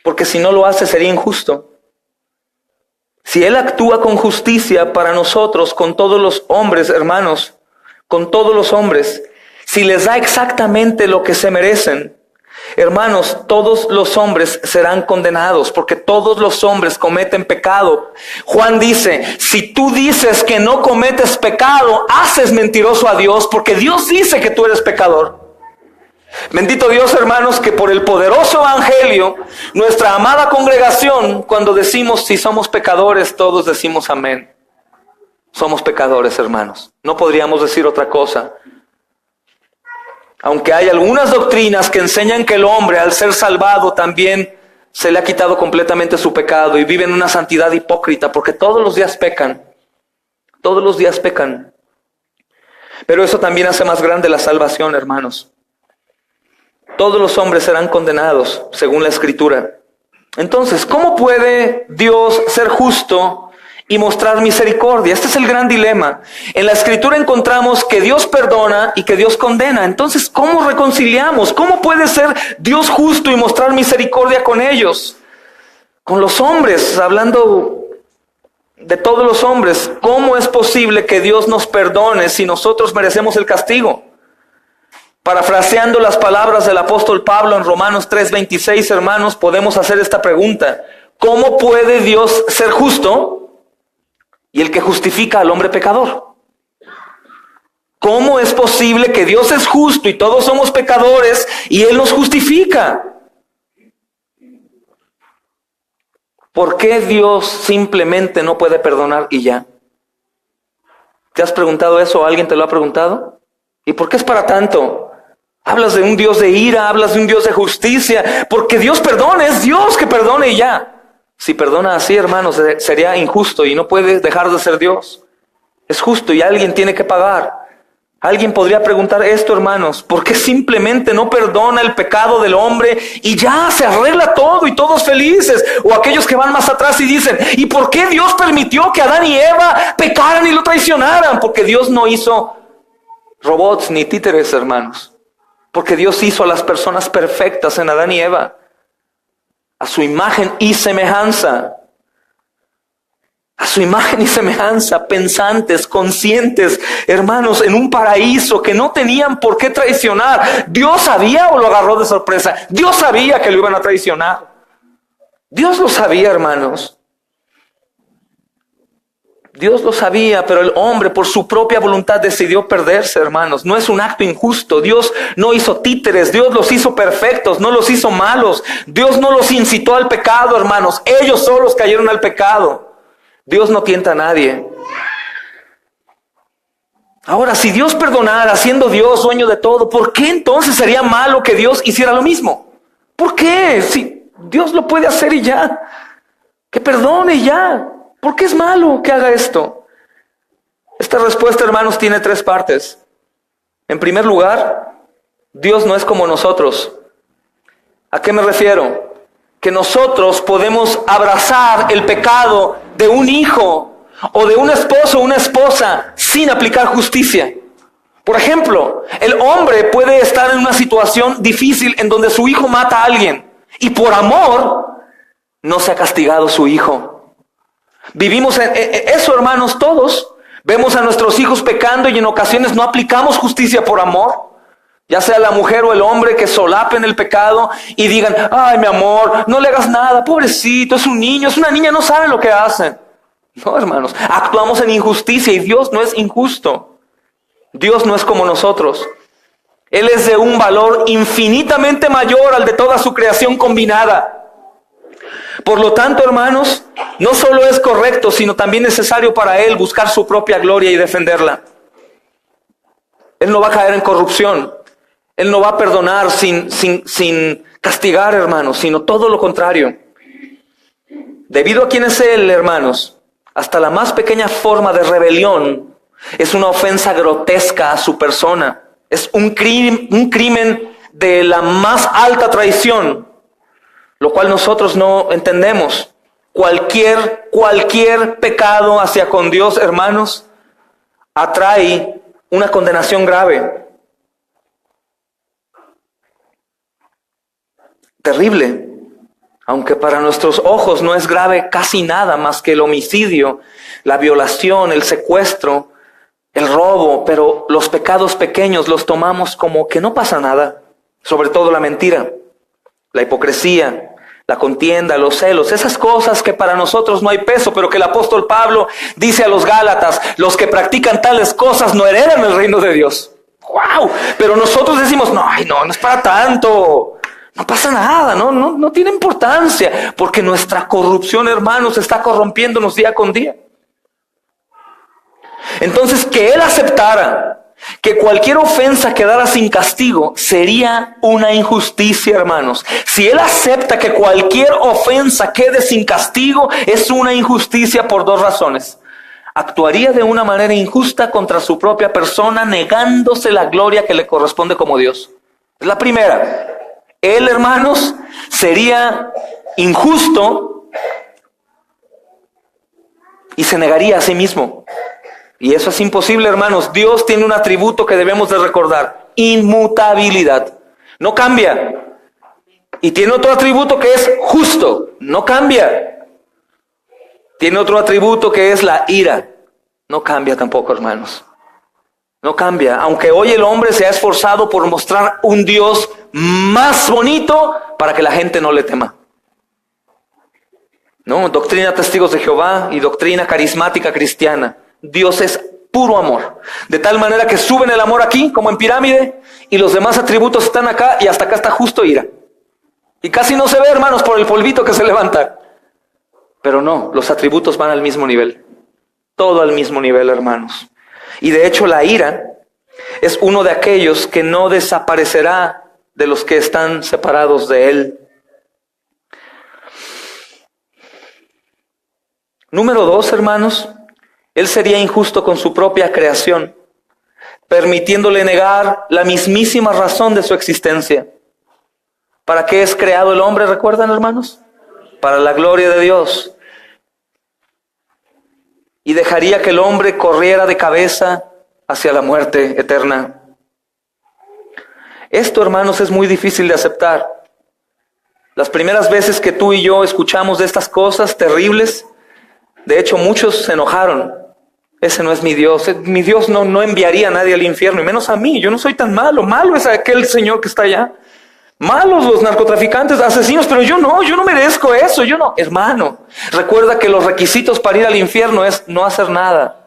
porque si no lo hace sería injusto. Si Él actúa con justicia para nosotros, con todos los hombres, hermanos, con todos los hombres, si les da exactamente lo que se merecen, hermanos, todos los hombres serán condenados, porque todos los hombres cometen pecado. Juan dice, si tú dices que no cometes pecado, haces mentiroso a Dios, porque Dios dice que tú eres pecador. Bendito Dios, hermanos, que por el poderoso evangelio, nuestra amada congregación, cuando decimos si somos pecadores, todos decimos amén. Somos pecadores, hermanos. No podríamos decir otra cosa. Aunque hay algunas doctrinas que enseñan que el hombre, al ser salvado, también se le ha quitado completamente su pecado y vive en una santidad hipócrita, porque todos los días pecan. Todos los días pecan. Pero eso también hace más grande la salvación, hermanos. Todos los hombres serán condenados, según la Escritura. Entonces, ¿cómo puede Dios ser justo y mostrar misericordia? Este es el gran dilema. En la Escritura encontramos que Dios perdona y que Dios condena. Entonces, ¿cómo reconciliamos? ¿Cómo puede ser Dios justo y mostrar misericordia con ellos? Con los hombres, hablando de todos los hombres, ¿cómo es posible que Dios nos perdone si nosotros merecemos el castigo? Parafraseando las palabras del apóstol Pablo en Romanos 3:26, hermanos, podemos hacer esta pregunta: ¿cómo puede Dios ser justo y el que justifica al hombre pecador? ¿Cómo es posible que Dios es justo y todos somos pecadores y Él nos justifica? ¿Por qué Dios simplemente no puede perdonar y ya? ¿Te has preguntado eso o alguien te lo ha preguntado? ¿Y por qué es para tanto? Hablas de un Dios de ira, hablas de un Dios de justicia, porque Dios perdona, es Dios que perdone y ya. Si perdona así, hermanos, sería injusto y no puede dejar de ser Dios. Es justo y alguien tiene que pagar. Alguien podría preguntar esto, hermanos: ¿por qué simplemente no perdona el pecado del hombre y ya se arregla todo y todos felices? O aquellos que van más atrás y dicen: ¿y por qué Dios permitió que Adán y Eva pecaran y lo traicionaran? Porque Dios no hizo robots ni títeres, hermanos. Porque Dios hizo a las personas perfectas en Adán y Eva, a su imagen y semejanza. A su imagen y semejanza, pensantes, conscientes, hermanos, en un paraíso que no tenían por qué traicionar. ¿Dios sabía o lo agarró de sorpresa? Dios sabía que lo iban a traicionar. Dios lo sabía, hermanos. Dios lo sabía, pero el hombre por su propia voluntad decidió perderse, hermanos. No es un acto injusto. Dios no hizo títeres, Dios los hizo perfectos, no los hizo malos. Dios no los incitó al pecado, hermanos. Ellos solos cayeron al pecado. Dios no tienta a nadie. Ahora, si Dios perdonara, siendo Dios dueño de todo, ¿por qué entonces sería malo que Dios hiciera lo mismo? ¿Por qué? Si Dios lo puede hacer y ya. Que perdone y ya. ¿Por qué es malo que haga esto? Esta respuesta, hermanos, tiene 3 partes. En primer lugar, Dios no es como nosotros. ¿A qué me refiero? Que nosotros podemos abrazar el pecado de un hijo o de un esposo o una esposa sin aplicar justicia. Por ejemplo, el hombre puede estar en una situación difícil en donde su hijo mata a alguien y por amor no se ha castigado su hijo. Vivimos en eso, hermanos, todos. Vemos a nuestros hijos pecando y en ocasiones no aplicamos justicia por amor. Ya sea la mujer o el hombre que solapen el pecado y digan, ay, mi amor, no le hagas nada, pobrecito, es un niño, es una niña, no sabe lo que hacen. No, hermanos, actuamos en injusticia y Dios no es injusto. Dios no es como nosotros. Él es de un valor infinitamente mayor al de toda su creación combinada. Por lo tanto, hermanos, no solo es correcto, sino también necesario para Él buscar su propia gloria y defenderla. Él no va a caer en corrupción. Él no va a perdonar sin castigar, hermanos, sino todo lo contrario. Debido a quién es Él, hermanos, hasta la más pequeña forma de rebelión es una ofensa grotesca a su persona. Es un crimen de la más alta traición, lo cual nosotros no entendemos. Cualquier pecado hacia con Dios, hermanos, atrae una condenación grave. Terrible. Aunque para nuestros ojos no es grave casi nada más que el homicidio, la violación, el secuestro, el robo, pero los pecados pequeños los tomamos como que no pasa nada. Sobre todo la mentira, la hipocresía, la contienda, los celos, esas cosas que para nosotros no hay peso, pero que el apóstol Pablo dice a los Gálatas, los que practican tales cosas no heredan el reino de Dios. ¡Wow! Pero nosotros decimos, no es para tanto. No pasa nada, no tiene importancia, porque nuestra corrupción, hermanos, está corrompiéndonos día con día. Entonces, que Él aceptara que cualquier ofensa quedara sin castigo sería una injusticia, hermanos. Si Él acepta que cualquier ofensa quede sin castigo, es una injusticia por 2 razones. Actuaría de una manera injusta contra su propia persona, negándose la gloria que le corresponde como Dios. Es la primera. Él, hermanos, sería injusto y se negaría a sí mismo. Y eso es imposible, hermanos. Dios tiene un atributo que debemos de recordar: inmutabilidad. No cambia. Y tiene otro atributo que es justo. No cambia. Tiene otro atributo que es la ira. No cambia tampoco, hermanos. No cambia. Aunque hoy el hombre se ha esforzado por mostrar un Dios más bonito para que la gente no le tema. No, doctrina Testigos de Jehová y doctrina carismática cristiana. Dios es puro amor. De tal manera que suben el amor aquí, como en pirámide, y los demás atributos están acá, y hasta acá está justo ira. Y casi no se ve, hermanos, por el polvito que se levanta. Pero no, los atributos van al mismo nivel. Todo al mismo nivel, hermanos. Y de hecho la ira es uno de aquellos que no desaparecerá de los que están separados de Él. Número 2, hermanos, Él sería injusto con su propia creación, permitiéndole negar la mismísima razón de su existencia. ¿Para qué es creado el hombre, recuerdan, hermanos? Para la gloria de Dios. Y dejaría que el hombre corriera de cabeza hacia la muerte eterna. Esto, hermanos, es muy difícil de aceptar. Las primeras veces que tú y yo escuchamos de estas cosas terribles, de hecho muchos se enojaron. Ese no es mi Dios. Mi Dios no enviaría a nadie al infierno, y menos a mí. Yo no soy tan malo. Malo es aquel Señor que está allá. Malos los narcotraficantes, asesinos, pero yo no merezco eso, yo no. Hermano, recuerda que los requisitos para ir al infierno es no hacer nada.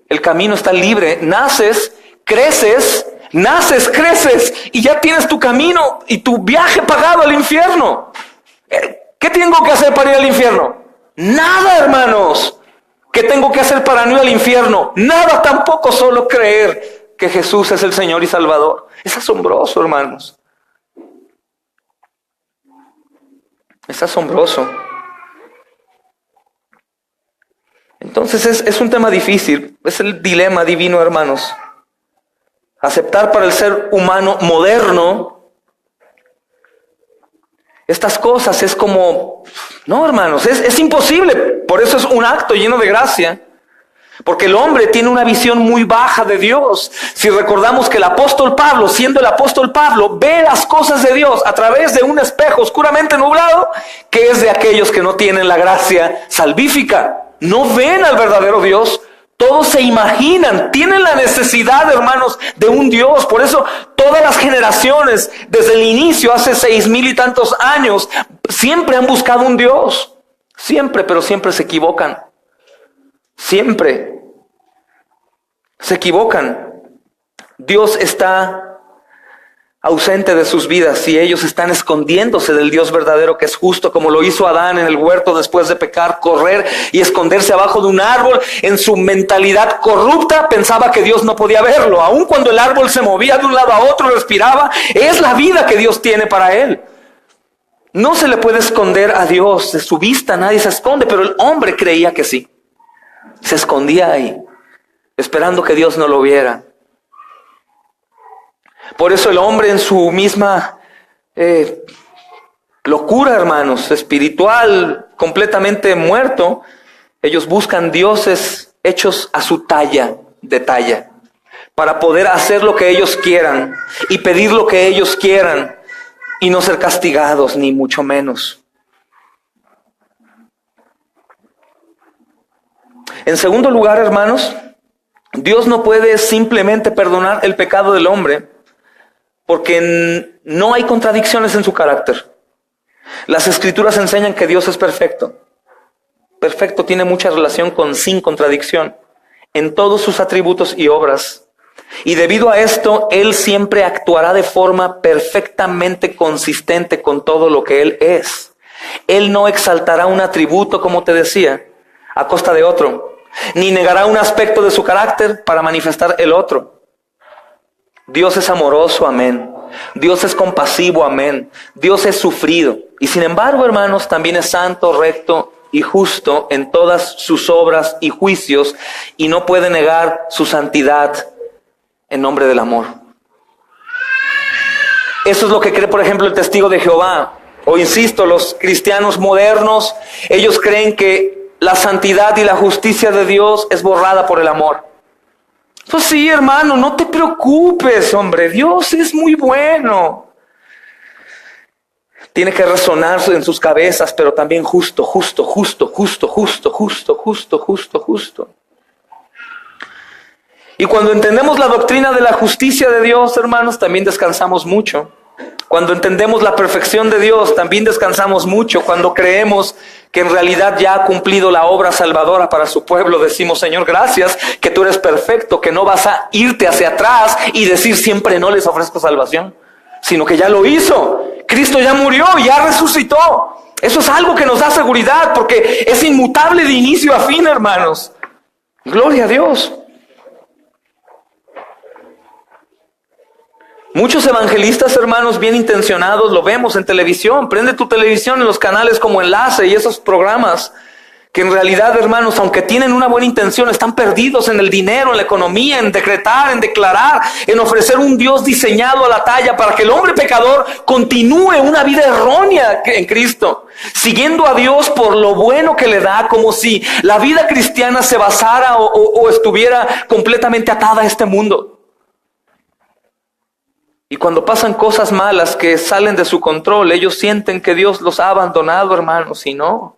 El camino está libre. Naces, creces, y ya tienes tu camino y tu viaje pagado al infierno. ¿Qué tengo que hacer para ir al infierno? Nada, hermanos. ¿Qué tengo que hacer para no ir al infierno? Nada tampoco, solo creer que Jesús es el Señor y Salvador. Es asombroso, hermanos. Es asombroso. Entonces es un tema difícil. Es el dilema divino, hermanos. Aceptar para el ser humano moderno estas cosas es como... No, hermanos, es imposible. Por eso es un acto lleno de gracia. Porque el hombre tiene una visión muy baja de Dios. Si recordamos que el apóstol Pablo, siendo el apóstol Pablo, ve las cosas de Dios a través de un espejo oscuramente nublado, que es de aquellos que no tienen la gracia salvífica. No ven al verdadero Dios. Todos se imaginan, tienen la necesidad, hermanos, de un Dios. Por eso todas las generaciones, desde el inicio, hace 6,000 y tantos años, siempre han buscado un Dios. Siempre, pero siempre se equivocan. Siempre se equivocan. Dios está ausente de sus vidas y ellos están escondiéndose del Dios verdadero que es justo, como lo hizo Adán en el huerto después de pecar, correr y esconderse abajo de un árbol. En su mentalidad corrupta pensaba que Dios no podía verlo, aun cuando el árbol se movía de un lado a otro, respiraba. Es la vida que Dios tiene para él. No se le puede esconder a Dios de su vista, nadie se esconde, pero el hombre creía que sí. Se escondía ahí, esperando que Dios no lo viera. Por eso el hombre en su misma locura, hermanos, espiritual, completamente muerto, ellos buscan dioses hechos a su talla, para poder hacer lo que ellos quieran y pedir lo que ellos quieran y no ser castigados, ni mucho menos. En segundo lugar, hermanos, Dios no puede simplemente perdonar el pecado del hombre porque no hay contradicciones en su carácter. Las Escrituras enseñan que Dios es perfecto. Perfecto tiene mucha relación con sin contradicción en todos sus atributos y obras. Y debido a esto, Él siempre actuará de forma perfectamente consistente con todo lo que Él es. Él no exaltará un atributo, como te decía, a costa de otro, ni negará un aspecto de su carácter para manifestar el otro. Dios es amoroso, amén. Dios es compasivo, amén. Dios es sufrido. Y sin embargo, hermanos, también es santo, recto y justo en todas sus obras y juicios, y no puede negar su santidad en nombre del amor. Eso es lo que cree, por ejemplo, el testigo de Jehová. O insisto, los cristianos modernos, ellos creen que la santidad y la justicia de Dios es borrada por el amor. Pues sí, hermano, no te preocupes, hombre. Dios es muy bueno. Tiene que resonar en sus cabezas, pero también justo. Y cuando entendemos la doctrina de la justicia de Dios, hermanos, también descansamos mucho. Cuando entendemos la perfección de Dios, también descansamos mucho. Cuando creemos que en realidad ya ha cumplido la obra salvadora para su pueblo, decimos: Señor, gracias que tú eres perfecto, que no vas a irte hacia atrás y decir siempre no les ofrezco salvación, sino que ya lo hizo. Cristo ya murió, ya resucitó. Eso es algo que nos da seguridad, porque es inmutable de inicio a fin, hermanos. Gloria a Dios. Muchos evangelistas, hermanos, bien intencionados, lo vemos en televisión. Prende tu televisión en los canales como Enlace y esos programas que en realidad, hermanos, aunque tienen una buena intención, están perdidos en el dinero, en la economía, en decretar, en declarar, en ofrecer un Dios diseñado a la talla para que el hombre pecador continúe una vida errónea en Cristo, siguiendo a Dios por lo bueno que le da, como si la vida cristiana se basara o estuviera completamente atada a este mundo. Y cuando pasan cosas malas que salen de su control, ellos sienten que Dios los ha abandonado, hermanos, y no.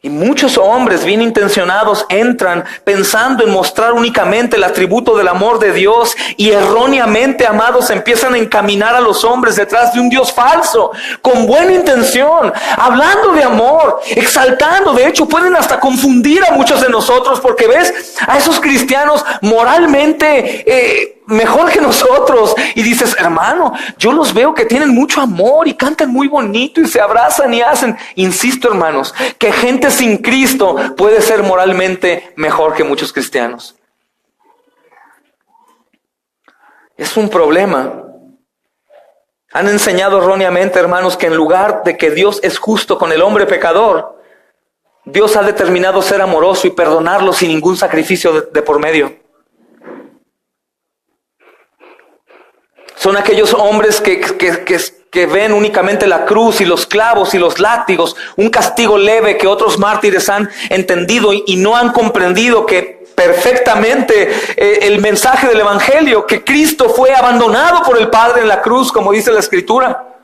Y muchos hombres bien intencionados entran pensando en mostrar únicamente el atributo del amor de Dios y erróneamente, amados, empiezan a encaminar a los hombres detrás de un Dios falso, con buena intención, hablando de amor, exaltando. De hecho, pueden hasta confundir a muchos de nosotros porque ves a esos cristianos moralmente mejor que nosotros y dices, hermano, yo los veo que tienen mucho amor y cantan muy bonito y se abrazan y hacen. Insisto, hermanos, que gente sin Cristo puede ser moralmente mejor que muchos cristianos. Es un problema. Han enseñado erróneamente, hermanos, que en lugar de que Dios es justo con el hombre pecador, Dios ha determinado ser amoroso y perdonarlo sin ningún sacrificio de por medio. Son aquellos hombres que ven únicamente la cruz y los clavos y los látigos, un castigo leve que otros mártires han entendido y no han comprendido que perfectamente el mensaje del Evangelio, que Cristo fue abandonado por el Padre en la cruz, como dice la Escritura.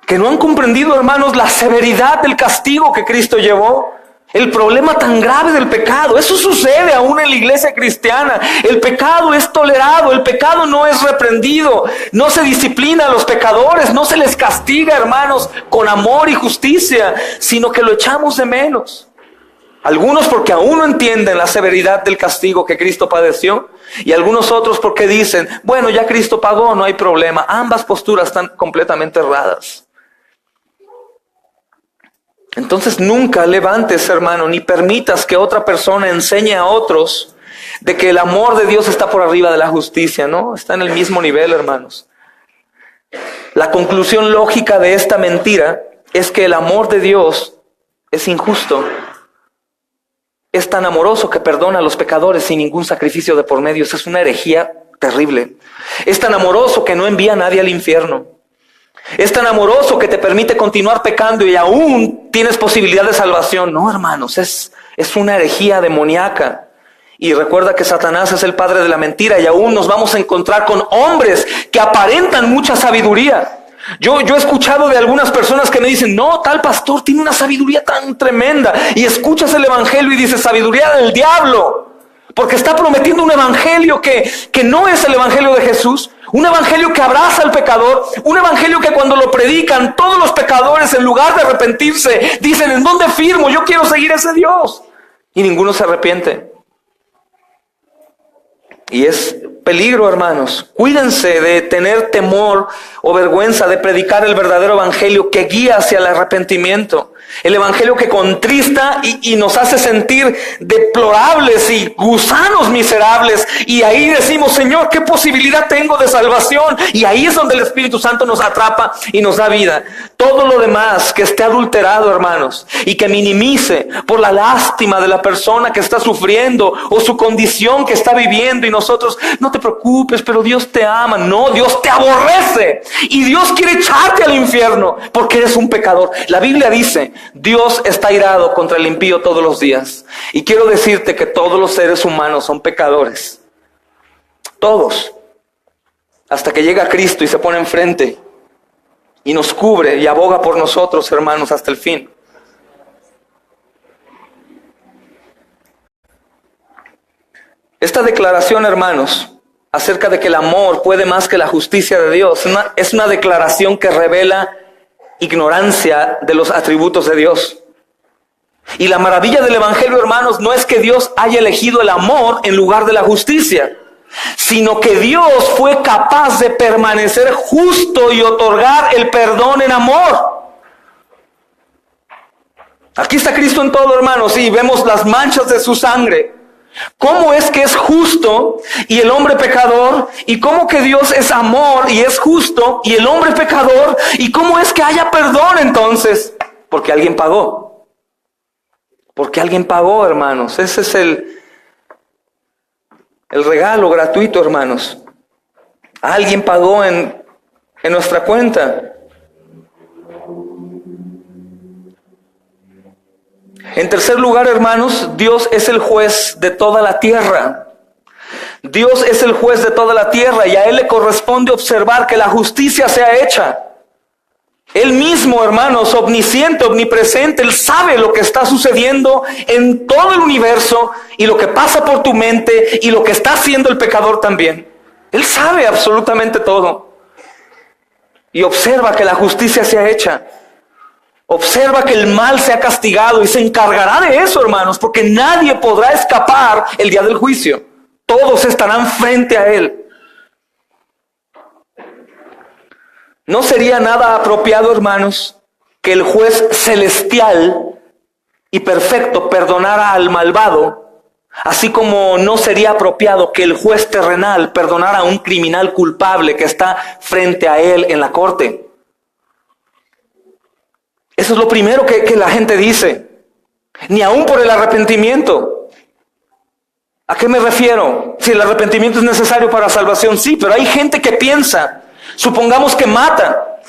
Que no han comprendido, hermanos, la severidad del castigo que Cristo llevó. El problema tan grave del pecado. Eso sucede aún en la iglesia cristiana. El pecado es tolerado, el pecado no es reprendido. No se disciplina a los pecadores, no se les castiga, hermanos, con amor y justicia, sino que lo echamos de menos. Algunos porque aún no entienden la severidad del castigo que Cristo padeció, y algunos otros porque dicen, bueno, ya Cristo pagó, no hay problema. Ambas posturas están completamente erradas. Entonces nunca levantes, hermano, ni permitas que otra persona enseñe a otros de que el amor de Dios está por arriba de la justicia. No, está en el mismo nivel, hermanos. La conclusión lógica de esta mentira es que el amor de Dios es injusto. Es tan amoroso que perdona a los pecadores sin ningún sacrificio de por medio. Esa es una herejía terrible. Es tan amoroso que no envía a nadie al infierno. Es tan amoroso que te permite continuar pecando y aún tienes posibilidad de salvación. No, hermanos, es una herejía demoníaca. Y recuerda que Satanás es el padre de la mentira y aún nos vamos a encontrar con hombres que aparentan mucha sabiduría. Yo he escuchado de algunas personas que me dicen, no, tal pastor tiene una sabiduría tan tremenda. Y escuchas el evangelio y dices, sabiduría del diablo. Porque está prometiendo un evangelio que no es el evangelio de Jesús. Un evangelio que abraza al pecador. Un evangelio que cuando lo predican todos los pecadores, en lugar de arrepentirse, dicen, ¿en dónde firmo? Yo quiero seguir a ese Dios. Y ninguno se arrepiente. Y es peligro, hermanos. Cuídense de tener temor o vergüenza de predicar el verdadero evangelio que guía hacia el arrepentimiento. El evangelio que contrista y nos hace sentir deplorables y gusanos miserables. Y ahí decimos, Señor, ¿qué posibilidad tengo de salvación? Y ahí es donde el Espíritu Santo nos atrapa y nos da vida. Todo lo demás que esté adulterado, hermanos, y que minimice por la lástima de la persona que está sufriendo o su condición que está viviendo, y nosotros, no te preocupes, pero Dios te ama. No, Dios te aborrece y Dios quiere echarte al infierno porque eres un pecador. La Biblia dice, Dios está irado contra el impío todos los días. Y quiero decirte que todos los seres humanos son pecadores. Todos. Hasta que llega Cristo y se pone enfrente y nos cubre y aboga por nosotros, hermanos, hasta el fin. Esta declaración, hermanos, acerca de que el amor puede más que la justicia de Dios, es una declaración que revela ignorancia de los atributos de Dios. Y la maravilla del evangelio, hermanos, no es que Dios haya elegido el amor en lugar de la justicia, sino que Dios fue capaz de permanecer justo y otorgar el perdón en amor. Aquí está Cristo en todo, hermanos, y vemos las manchas de su sangre. ¿Cómo es que es justo y el hombre pecador? ¿Y cómo que Dios es amor y es justo y el hombre pecador? ¿Y cómo es que haya perdón entonces? Porque alguien pagó. Porque alguien pagó, hermanos. Ese es el regalo gratuito, hermanos. Alguien pagó en nuestra cuenta. En tercer lugar, hermanos, Dios es el juez de toda la tierra. Dios es el juez de toda la tierra y a Él le corresponde observar que la justicia sea hecha. Él mismo, hermanos, omnisciente, omnipresente, Él sabe lo que está sucediendo en todo el universo y lo que pasa por tu mente y lo que está haciendo el pecador también. Él sabe absolutamente todo. Y observa que la justicia sea hecha. Observa que el mal sea castigado y se encargará de eso, hermanos, porque nadie podrá escapar el día del juicio. Todos estarán frente a Él. No sería nada apropiado, hermanos, que el juez celestial y perfecto perdonara al malvado, así como no sería apropiado que el juez terrenal perdonara a un criminal culpable que está frente a él en la corte. Eso es lo primero que la gente dice. Ni aún por el arrepentimiento. ¿A qué me refiero? Si el arrepentimiento es necesario para salvación, sí, pero hay gente que piensa, supongamos que mata.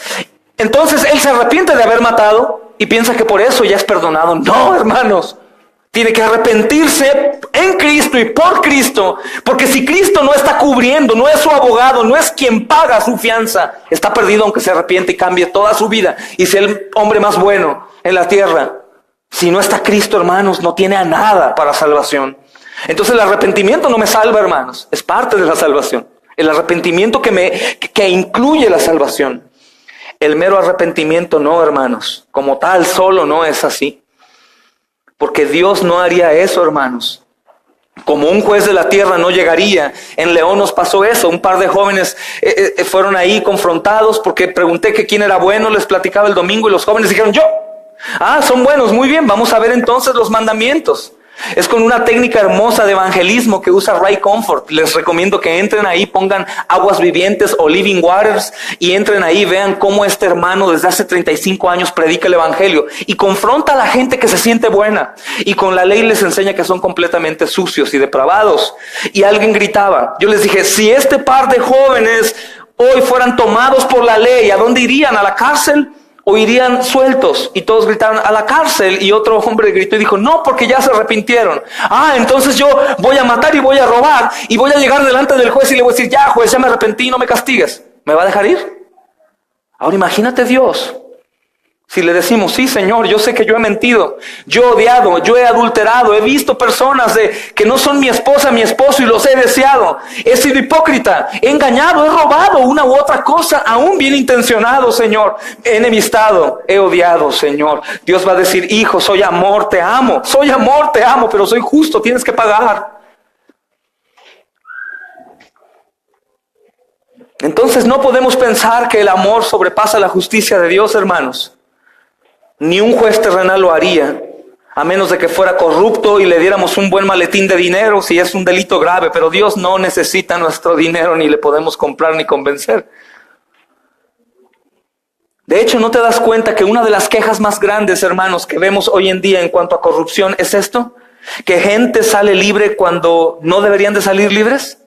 Entonces él se arrepiente de haber matado y piensa que por eso ya es perdonado. No, hermanos. Tiene que arrepentirse en Cristo y por Cristo, porque si Cristo no está cubriendo, no es su abogado, no es quien paga su fianza, está perdido aunque se arrepiente y cambie toda su vida y sea el hombre más bueno en la tierra. Si no está Cristo, hermanos, no tiene a nada para salvación. Entonces el arrepentimiento no me salva, hermanos, es parte de la salvación. El arrepentimiento que incluye la salvación. El mero arrepentimiento no, hermanos, como tal solo no es así. Porque Dios no haría eso, hermanos. Como un juez de la tierra no llegaría. En León nos pasó eso. Un par de jóvenes fueron ahí confrontados porque pregunté que quién era bueno. Les platicaba el domingo y los jóvenes dijeron yo. Ah, son buenos, muy bien. Vamos a ver entonces los mandamientos. Es con una técnica hermosa de evangelismo que usa Ray Comfort. Les recomiendo que entren ahí, pongan Aguas Vivientes o Living Waters y entren ahí, vean cómo este hermano desde hace 35 años predica el evangelio y confronta a la gente que se siente buena y con la ley les enseña que son completamente sucios y depravados. Y alguien gritaba, yo les dije, si este par de jóvenes hoy fueran tomados por la ley, ¿a dónde irían? ¿A la cárcel? ¿O irían sueltos? Y todos gritaron a la cárcel. Y otro hombre gritó y dijo, no, porque ya se arrepintieron. Ah, entonces yo voy a matar y voy a robar y voy a llegar delante del juez y le voy a decir, ya juez, ya me arrepentí, no me castigues. ¿Me va a dejar ir? Ahora imagínate Dios. Si le decimos, sí Señor, yo sé que yo he mentido, yo he odiado, yo he adulterado, he visto personas que no son mi esposa, mi esposo y los he deseado, he sido hipócrita, he engañado, he robado una u otra cosa, aún bien intencionado, Señor, he enemistado, he odiado, Señor. Dios va a decir, hijo, soy amor, te amo, pero soy justo, tienes que pagar. Entonces no podemos pensar que el amor sobrepasa la justicia de Dios, hermanos. Ni un juez terrenal lo haría, a menos de que fuera corrupto y le diéramos un buen maletín de dinero si es un delito grave. Pero Dios no necesita nuestro dinero, ni le podemos comprar ni convencer. De hecho, ¿no te das cuenta que una de las quejas más grandes, hermanos, que vemos hoy en día en cuanto a corrupción es esto? Que gente sale libre cuando no deberían de salir libres.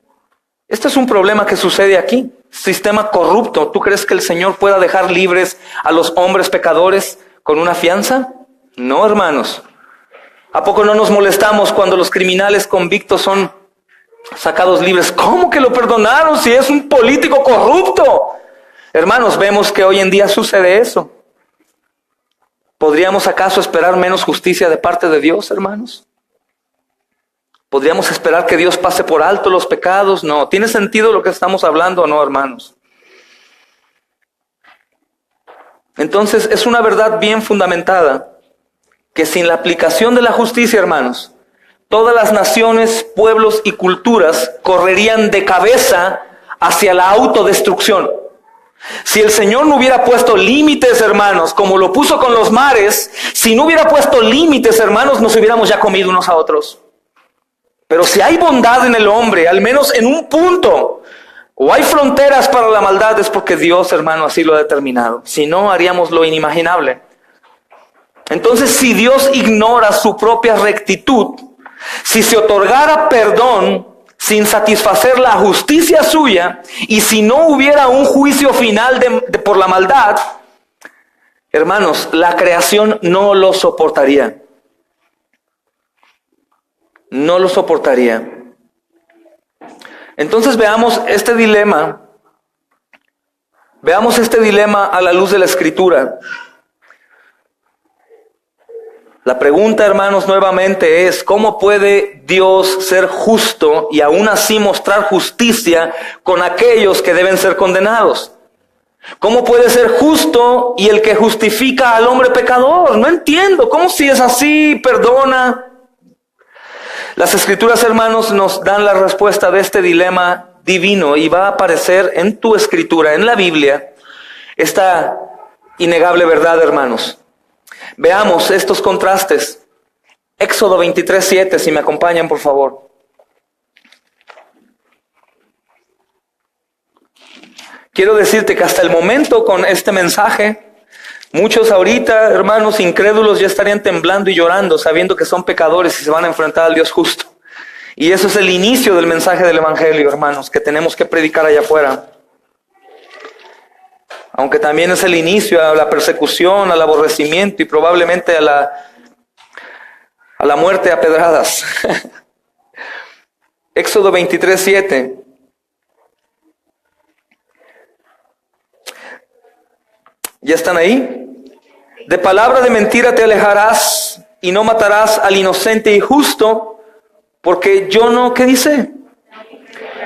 Este es un problema que sucede aquí. Sistema corrupto. ¿Tú crees que el Señor pueda dejar libres a los hombres pecadores con una fianza? No, hermanos. ¿A poco no nos molestamos cuando los criminales convictos son sacados libres? ¿Cómo que lo perdonaron si es un político corrupto? Hermanos, vemos que hoy en día sucede eso. ¿Podríamos acaso esperar menos justicia de parte de Dios, hermanos? ¿Podríamos esperar que Dios pase por alto los pecados? No. ¿Tiene sentido lo que estamos hablando o no, hermanos? Entonces es una verdad bien fundamentada que sin la aplicación de la justicia, hermanos, todas las naciones, pueblos y culturas correrían de cabeza hacia la autodestrucción. Si el Señor no hubiera puesto límites, hermanos, como lo puso con los mares, si no hubiera puesto límites, hermanos, nos hubiéramos ya comido unos a otros. Pero si hay bondad en el hombre, al menos en un punto, o hay fronteras para la maldad, es porque Dios, hermano, así lo ha determinado. Si no, haríamos lo inimaginable. Entonces, si Dios ignora su propia rectitud, si se otorgara perdón sin satisfacer la justicia suya, y si no hubiera un juicio final por la maldad, hermanos, la creación no lo soportaría. No lo soportaría. Entonces veamos este dilema Veamos este dilema a la luz de la Escritura. La pregunta, hermanos, nuevamente es, ¿cómo puede Dios ser justo y aún así mostrar justicia con aquellos que deben ser condenados? ¿Cómo puede ser justo y el que justifica al hombre pecador? No entiendo. ¿Cómo si es así, perdona? Las Escrituras, hermanos, nos dan la respuesta de este dilema divino y va a aparecer en tu Escritura, en la Biblia, esta innegable verdad, hermanos. Veamos estos contrastes. Éxodo 23:7, si me acompañan, por favor. Quiero decirte que hasta el momento con este mensaje, muchos ahorita, hermanos incrédulos, ya estarían temblando y llorando, sabiendo que son pecadores y se van a enfrentar al Dios justo. Y eso es el inicio del mensaje del Evangelio, hermanos, que tenemos que predicar allá afuera. Aunque también es el inicio a la persecución, al aborrecimiento y probablemente a la muerte a pedradas. Éxodo 23:7. ¿Ya están ahí? De palabra de mentira te alejarás y no matarás al inocente y justo, porque yo no, ¿qué dice?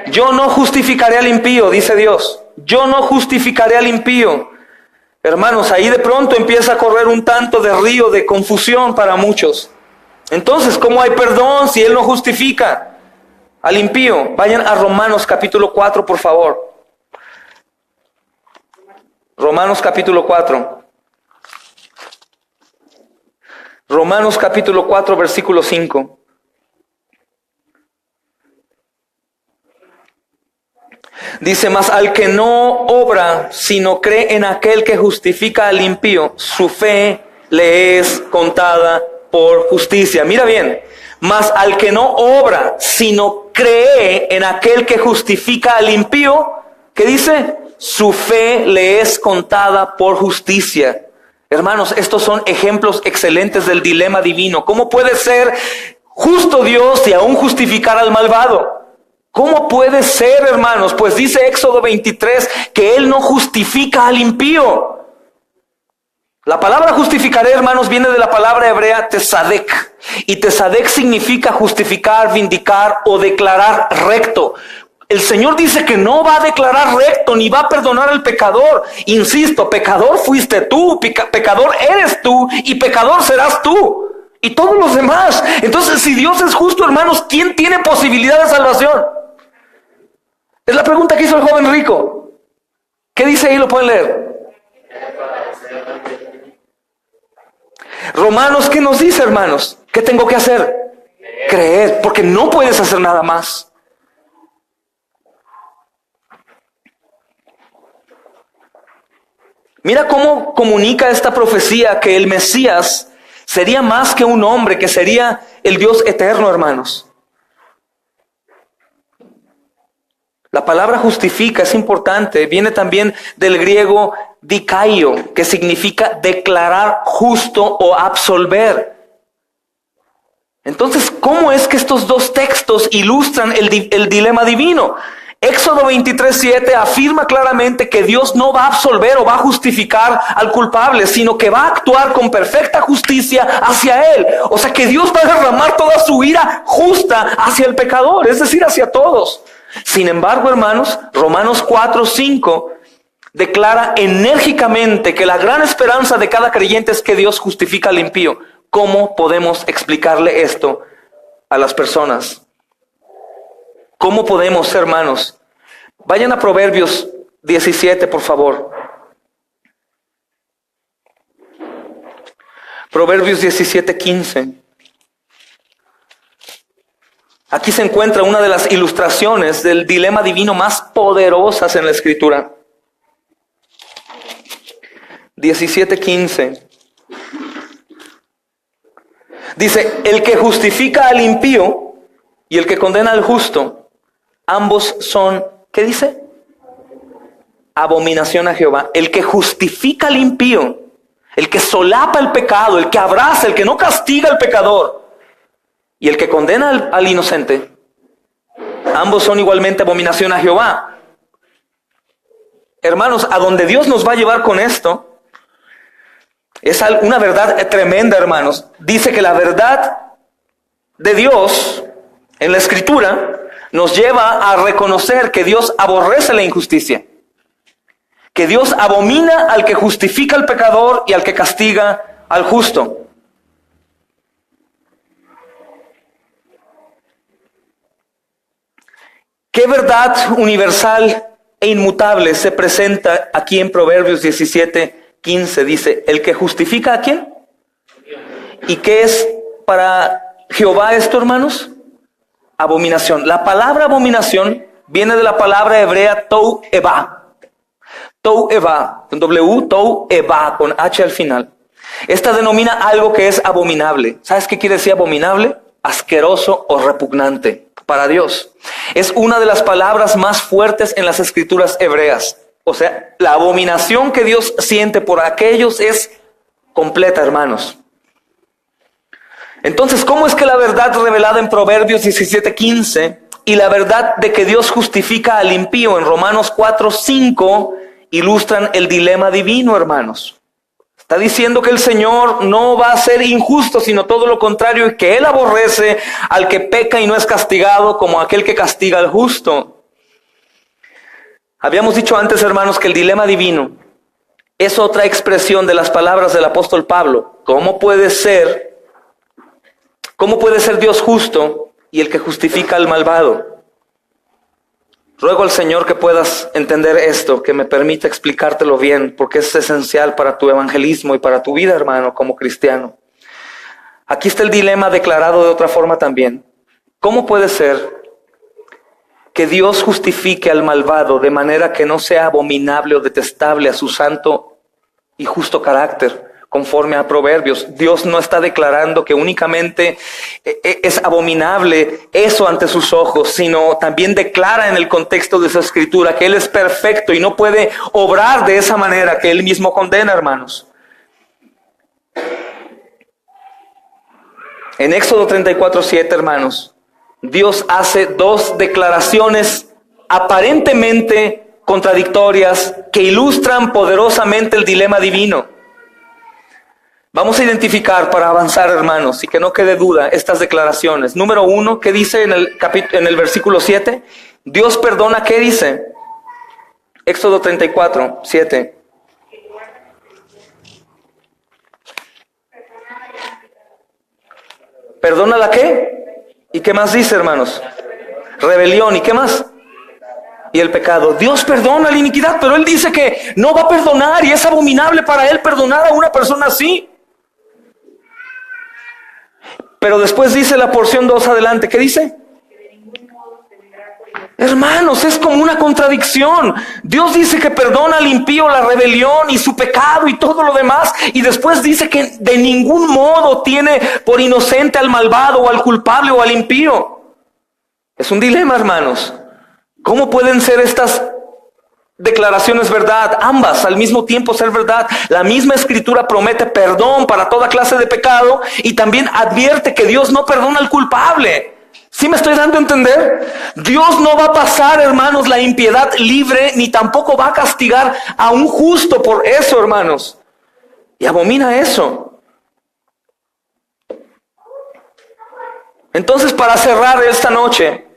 Yo no justificaré al impío, dice Dios. Yo no justificaré al impío. Hermanos, ahí de pronto empieza a correr un tanto de río de confusión para muchos. Entonces, ¿cómo hay perdón si Él no justifica al impío? Vayan a Romanos capítulo 4, por favor. Romanos capítulo 4. Romanos capítulo 4, versículo 5. Dice, mas al que no obra, sino cree en aquel que justifica al impío, su fe le es contada por justicia. Mira bien, mas al que no obra, sino cree en aquel que justifica al impío, ¿qué dice? Su fe le es contada por justicia. Hermanos, estos son ejemplos excelentes del dilema divino. ¿Cómo puede ser justo Dios y aún justificar al malvado? ¿Cómo puede ser, hermanos? Pues dice Éxodo 23 que Él no justifica al impío. La palabra justificaré, hermanos, viene de la palabra hebrea tesadek. Y tesadek significa justificar, vindicar o declarar recto. El Señor dice que no va a declarar recto ni va a perdonar al pecador. Insisto, pecador fuiste tú, pecador eres tú y pecador serás tú. Y todos los demás. Entonces, si Dios es justo, hermanos, ¿quién tiene posibilidad de salvación? Es la pregunta que hizo el joven rico. ¿Qué dice ahí? Lo pueden leer. Romanos, ¿qué nos dice, hermanos? ¿Qué tengo que hacer? Creer, porque no puedes hacer nada más. Mira cómo comunica esta profecía que el Mesías sería más que un hombre, que sería el Dios eterno, hermanos. La palabra justifica es importante, viene también del griego dikaio, que significa declarar justo o absolver. Entonces, ¿cómo es que estos dos textos ilustran el dilema divino? Éxodo 23:7 afirma claramente que Dios no va a absolver o va a justificar al culpable, sino que va a actuar con perfecta justicia hacia él. O sea que Dios va a derramar toda su ira justa hacia el pecador, es decir, hacia todos. Sin embargo, hermanos, Romanos 4:5 declara enérgicamente que la gran esperanza de cada creyente es que Dios justifica al impío. ¿Cómo podemos explicarle esto a las personas? ¿Cómo podemos, hermanos? Vayan a Proverbios 17, por favor. Proverbios 17:15. Aquí se encuentra una de las ilustraciones del dilema divino más poderosas en la Escritura. 17:15. Dice, el que justifica al impío y el que condena al justo, ambos son, ¿qué dice? Abominación a Jehová. El que justifica al impío, el que solapa el pecado, el que abraza, el que no castiga al pecador, y el que condena al inocente, ambos son igualmente abominación a Jehová. hermanos, a donde Dios nos va a llevar con esto, es una verdad tremenda, hermanos. Dice que la verdad de Dios en la Escritura nos lleva a reconocer que Dios aborrece la injusticia, que Dios abomina al que justifica al pecador y al que castiga al justo. ¿Qué verdad universal e inmutable se presenta aquí en Proverbios 17:15? Dice, ¿el que justifica a quién? ¿Y qué es para Jehová esto, hermanos? Abominación. La palabra abominación viene de la palabra hebrea tou eva. Tou eva, con W, tou eva, con H al final. Esta denomina algo que es abominable. ¿Sabes qué quiere decir abominable? Asqueroso o repugnante para Dios. Es una de las palabras más fuertes en las escrituras hebreas. O sea, la abominación que Dios siente por aquellos es completa, hermanos. Entonces, ¿cómo es que la verdad revelada en Proverbios 17:15 y la verdad de que Dios justifica al impío en Romanos 4:5 ilustran el dilema divino, hermanos? Está diciendo que el Señor no va a ser injusto, sino todo lo contrario, y que Él aborrece al que peca y no es castigado como aquel que castiga al justo. Habíamos dicho antes, hermanos, que el dilema divino es otra expresión de las palabras del apóstol Pablo. ¿Cómo puede ser Dios justo y el que justifica al malvado? Ruego al Señor que puedas entender esto, que me permita explicártelo bien, porque es esencial para tu evangelismo y para tu vida, hermano, como cristiano. Aquí está el dilema declarado de otra forma también. ¿Cómo puede ser que Dios justifique al malvado de manera que no sea abominable o detestable a su santo y justo carácter? Conforme a Proverbios, Dios no está declarando que únicamente es abominable eso ante sus ojos, sino también declara en el contexto de esa escritura que Él es perfecto y no puede obrar de esa manera que Él mismo condena, hermanos. En Éxodo 34:7, hermanos, Dios hace dos declaraciones aparentemente contradictorias que ilustran poderosamente el dilema divino. Vamos a identificar para avanzar, hermanos, y que no quede duda estas declaraciones. Número 1, ¿qué dice en el versículo 7? Dios perdona, ¿qué dice? Éxodo 34:7. ¿Perdona la qué? ¿Y qué más dice, hermanos? Rebelión, ¿y qué más? Y el pecado. Dios perdona la iniquidad, pero Él dice que no va a perdonar y es abominable para Él perdonar a una persona así. Pero después dice la porción 2 adelante, ¿qué dice? Hermanos, es como una contradicción. Dios dice que perdona al impío la rebelión y su pecado y todo lo demás, y después dice que de ningún modo tiene por inocente al malvado o al culpable o al impío. Es un dilema, hermanos. ¿Cómo pueden ser estas declaraciones verdad? Ambas al mismo tiempo ser verdad. La misma escritura promete perdón para toda clase de pecado y también advierte que Dios no perdona al culpable. ¿Sí me estoy dando a entender? Dios no va a pasar, hermanos, la impiedad libre, ni tampoco va a castigar a un justo por eso, hermanos. Y abomina eso. Entonces, para cerrar esta noche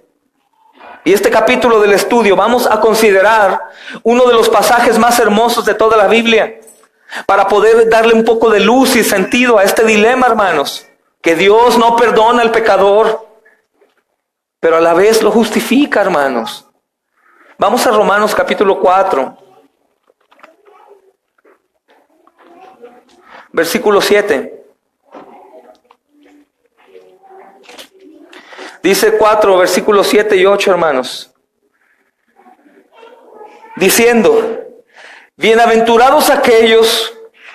y este capítulo del estudio, vamos a considerar uno de los pasajes más hermosos de toda la Biblia, para poder darle un poco de luz y sentido a este dilema, hermanos, que Dios no perdona al pecador, pero a la vez lo justifica, hermanos. Vamos a Romanos capítulo 4, versículo 7. Dice 4, versículos 7 y 8, hermanos. Diciendo, bienaventurados aquellos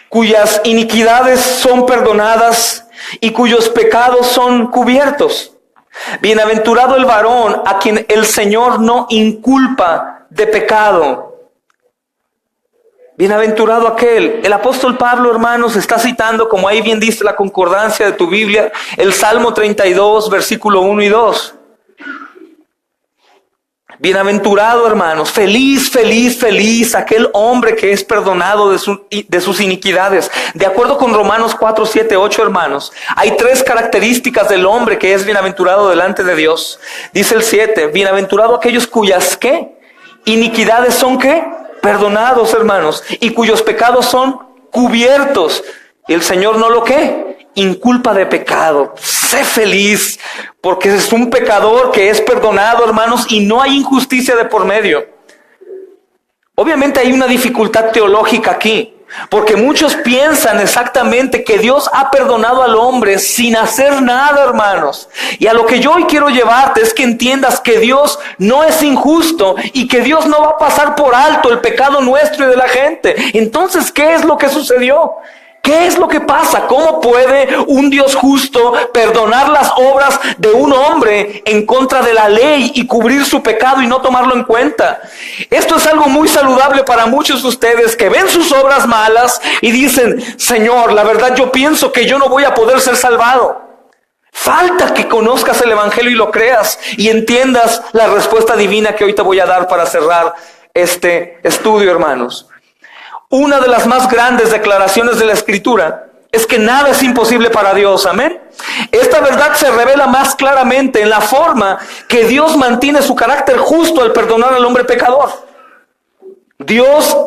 cuyas iniquidades son perdonadas y cuyos pecados son cubiertos. Bienaventurado el varón a quien el Señor no inculpa de pecado. Bienaventurado aquel. El apóstol Pablo, hermanos, está citando, como ahí bien dice la concordancia de tu Biblia, el Salmo 32, versículo 1 y 2. Bienaventurado, hermanos, feliz, feliz, feliz aquel hombre que es perdonado de sus iniquidades. De acuerdo con Romanos 4, 7, 8, hermanos, hay 3 características del hombre que es bienaventurado delante de Dios. Dice el 7, bienaventurado aquellos cuyas, ¿qué? Iniquidades son, ¿qué? Perdonados, hermanos, y cuyos pecados son cubiertos. Y el Señor no lo, ¿qué? Inculpa de pecado. Sé feliz, porque es un pecador que es perdonado, hermanos, y no hay injusticia de por medio. Obviamente hay una dificultad teológica aquí, porque muchos piensan exactamente que Dios ha perdonado al hombre sin hacer nada, hermanos. Y a lo que yo hoy quiero llevarte es que entiendas que Dios no es injusto y que Dios no va a pasar por alto el pecado nuestro y de la gente. Entonces, ¿qué es lo que sucedió? ¿Qué es lo que pasa? ¿Cómo puede un Dios justo perdonar las obras de un hombre en contra de la ley y cubrir su pecado y no tomarlo en cuenta? Esto es algo muy saludable para muchos de ustedes que ven sus obras malas y dicen, Señor, la verdad yo pienso que yo no voy a poder ser salvado. Falta que conozcas el Evangelio y lo creas y entiendas la respuesta divina que hoy te voy a dar para cerrar este estudio, hermanos. Una de las más grandes declaraciones de la Escritura es que nada es imposible para Dios, amén. Esta verdad se revela más claramente en la forma que Dios mantiene su carácter justo al perdonar al hombre pecador. Dios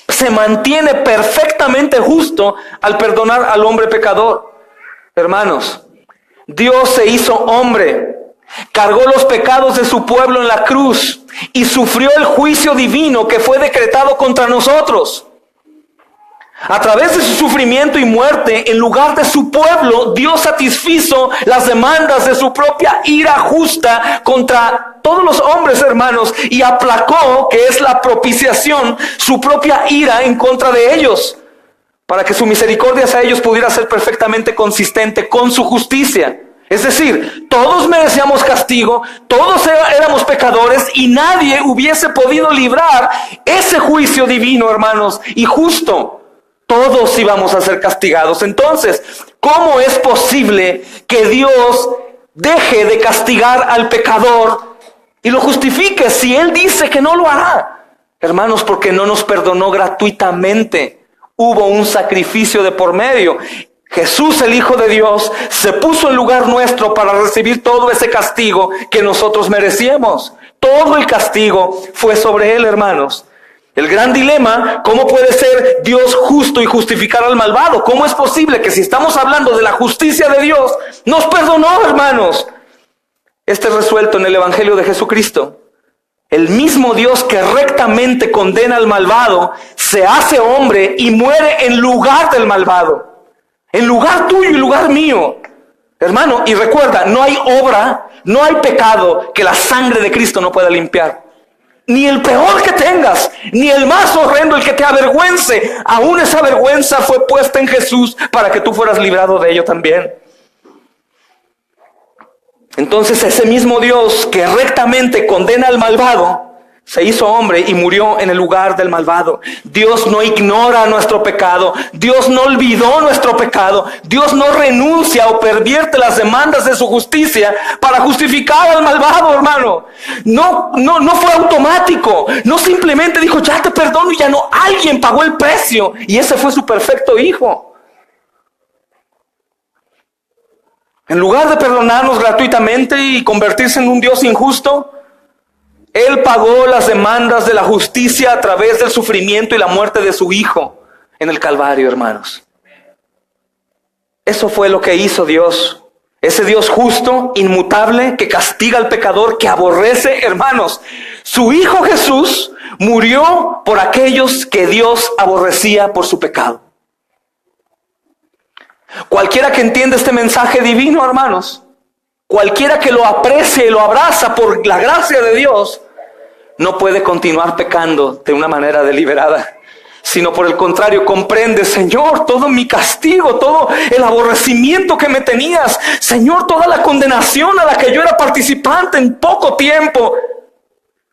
se mantiene perfectamente justo al perdonar al hombre pecador. Hermanos, Dios se hizo hombre, cargó los pecados de su pueblo en la cruz y sufrió el juicio divino que fue decretado contra nosotros. A través de su sufrimiento y muerte, en lugar de su pueblo, Dios satisfizo las demandas de su propia ira justa contra todos los hombres, hermanos, y aplacó, que es la propiciación, su propia ira en contra de ellos, para que su misericordia hacia ellos pudiera ser perfectamente consistente con su justicia. Es decir, todos merecíamos castigo, todos éramos pecadores y nadie hubiese podido librar ese juicio divino, hermanos, y justo. Todos íbamos a ser castigados. Entonces, ¿cómo es posible que Dios deje de castigar al pecador y lo justifique si Él dice que no lo hará? Hermanos, porque no nos perdonó gratuitamente. Hubo un sacrificio de por medio. Jesús, el Hijo de Dios, se puso en lugar nuestro para recibir todo ese castigo que nosotros merecíamos. Todo el castigo fue sobre Él, hermanos. El gran dilema, ¿cómo puede ser Dios justo y justificar al malvado? ¿Cómo es posible que si estamos hablando de la justicia de Dios, nos perdonó, hermanos? Este es resuelto en el Evangelio de Jesucristo. El mismo Dios que rectamente condena al malvado, se hace hombre y muere en lugar del malvado. En lugar tuyo y lugar mío. Hermano, y recuerda, no hay obra, no hay pecado que la sangre de Cristo no pueda limpiar. Ni el peor que tengas, ni el más horrendo, el que te avergüence, aún esa vergüenza fue puesta en Jesús para que tú fueras librado de ello también. Entonces ese mismo Dios que rectamente condena al malvado, se hizo hombre y murió en el lugar del malvado. Dios no ignora nuestro pecado. Dios no olvidó nuestro pecado. Dios no renuncia o pervierte las demandas de su justicia para justificar al malvado, hermano. No fue automático. No simplemente dijo, ya te perdono y ya no. Alguien pagó el precio y ese fue su perfecto Hijo. En lugar de perdonarnos gratuitamente y convertirse en un Dios injusto, Él pagó las demandas de la justicia a través del sufrimiento y la muerte de su Hijo en el Calvario, hermanos. Eso fue lo que hizo Dios. Ese Dios justo, inmutable, que castiga al pecador, que aborrece, hermanos. Su Hijo Jesús murió por aquellos que Dios aborrecía por su pecado. Cualquiera que entienda este mensaje divino, hermanos, cualquiera que lo aprecie y lo abraza por la gracia de Dios, no puede continuar pecando de una manera deliberada, sino por el contrario, comprende, Señor, todo mi castigo, todo el aborrecimiento que me tenías, Señor, toda la condenación a la que yo era participante en poco tiempo,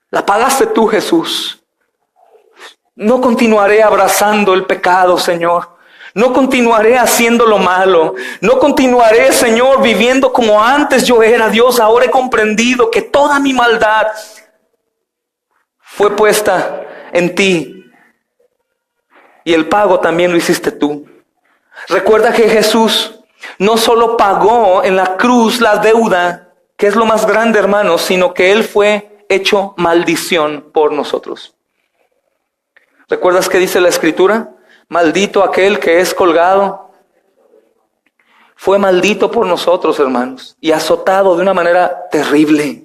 la pagaste tú, Jesús. No continuaré abrazando el pecado, Señor. No continuaré haciendo lo malo. No continuaré, Señor, viviendo como antes yo era. Dios, ahora he comprendido que toda mi maldad fue puesta en ti y el pago también lo hiciste tú. Recuerda que Jesús no solo pagó en la cruz la deuda, que es lo más grande, hermanos, sino que Él fue hecho maldición por nosotros. ¿Recuerdas qué dice la Escritura? Maldito aquel que es colgado. Fue maldito por nosotros, hermanos, y azotado de una manera terrible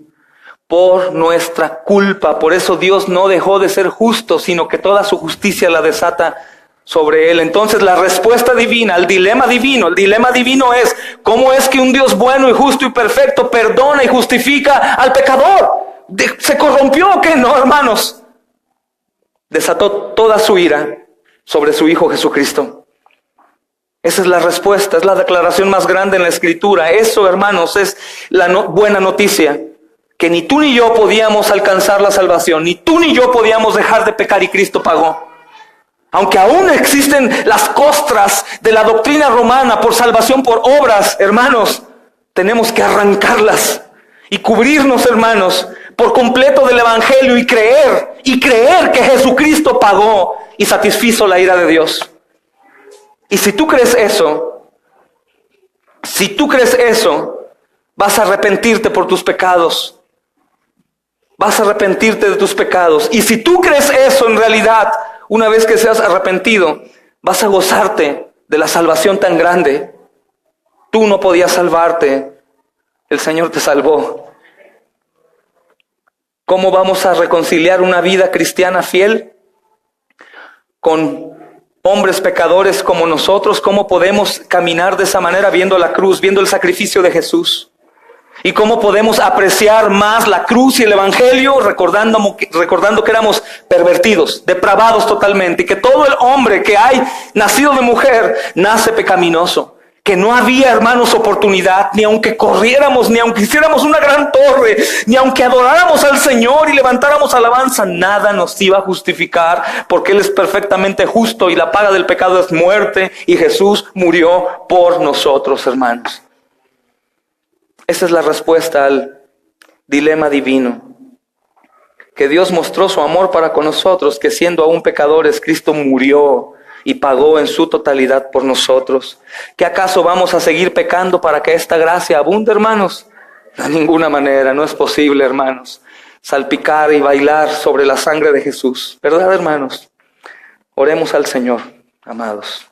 por nuestra culpa. Por eso Dios no dejó de ser justo, sino que toda su justicia la desata sobre Él. Entonces la respuesta divina, el dilema divino es: ¿cómo es que un Dios bueno y justo y perfecto perdona y justifica al pecador? ¿Se corrompió o qué? No, hermanos. Desató toda su ira sobre su Hijo Jesucristo. Esa es la respuesta, es la declaración más grande en la Escritura. Eso, hermanos, es la buena noticia. Que ni tú ni yo podíamos alcanzar la salvación, ni tú ni yo podíamos dejar de pecar y Cristo pagó. Aunque aún existen las costras de la doctrina romana por salvación por obras, hermanos, tenemos que arrancarlas y cubrirnos, hermanos, por completo del Evangelio y creer que Jesucristo pagó y satisfizo la ira de Dios. Y si tú crees eso, vas a arrepentirte por tus pecados. Vas a arrepentirte de tus pecados. Y si tú crees eso en realidad, una vez que seas arrepentido, vas a gozarte de la salvación tan grande. Tú no podías salvarte, el Señor te salvó. ¿Cómo vamos a reconciliar una vida cristiana fiel con hombres pecadores como nosotros? ¿Cómo podemos caminar de esa manera viendo la cruz, viendo el sacrificio de Jesús? ¿Y cómo podemos apreciar más la cruz y el Evangelio recordando que éramos pervertidos, depravados totalmente, y que todo el hombre que hay nacido de mujer nace pecaminoso? Que no había, hermanos, oportunidad, ni aunque corriéramos, ni aunque hiciéramos una gran torre, ni aunque adoráramos al Señor y levantáramos alabanza, nada nos iba a justificar, porque Él es perfectamente justo y la paga del pecado es muerte, y Jesús murió por nosotros, hermanos. Esa es la respuesta al dilema divino. Que Dios mostró su amor para con nosotros, que siendo aún pecadores, Cristo murió y pagó en su totalidad por nosotros. ¿Qué acaso vamos a seguir pecando para que esta gracia abunde, hermanos? De ninguna manera, no es posible, hermanos, salpicar y bailar sobre la sangre de Jesús. ¿Verdad, hermanos? Oremos al Señor, amados.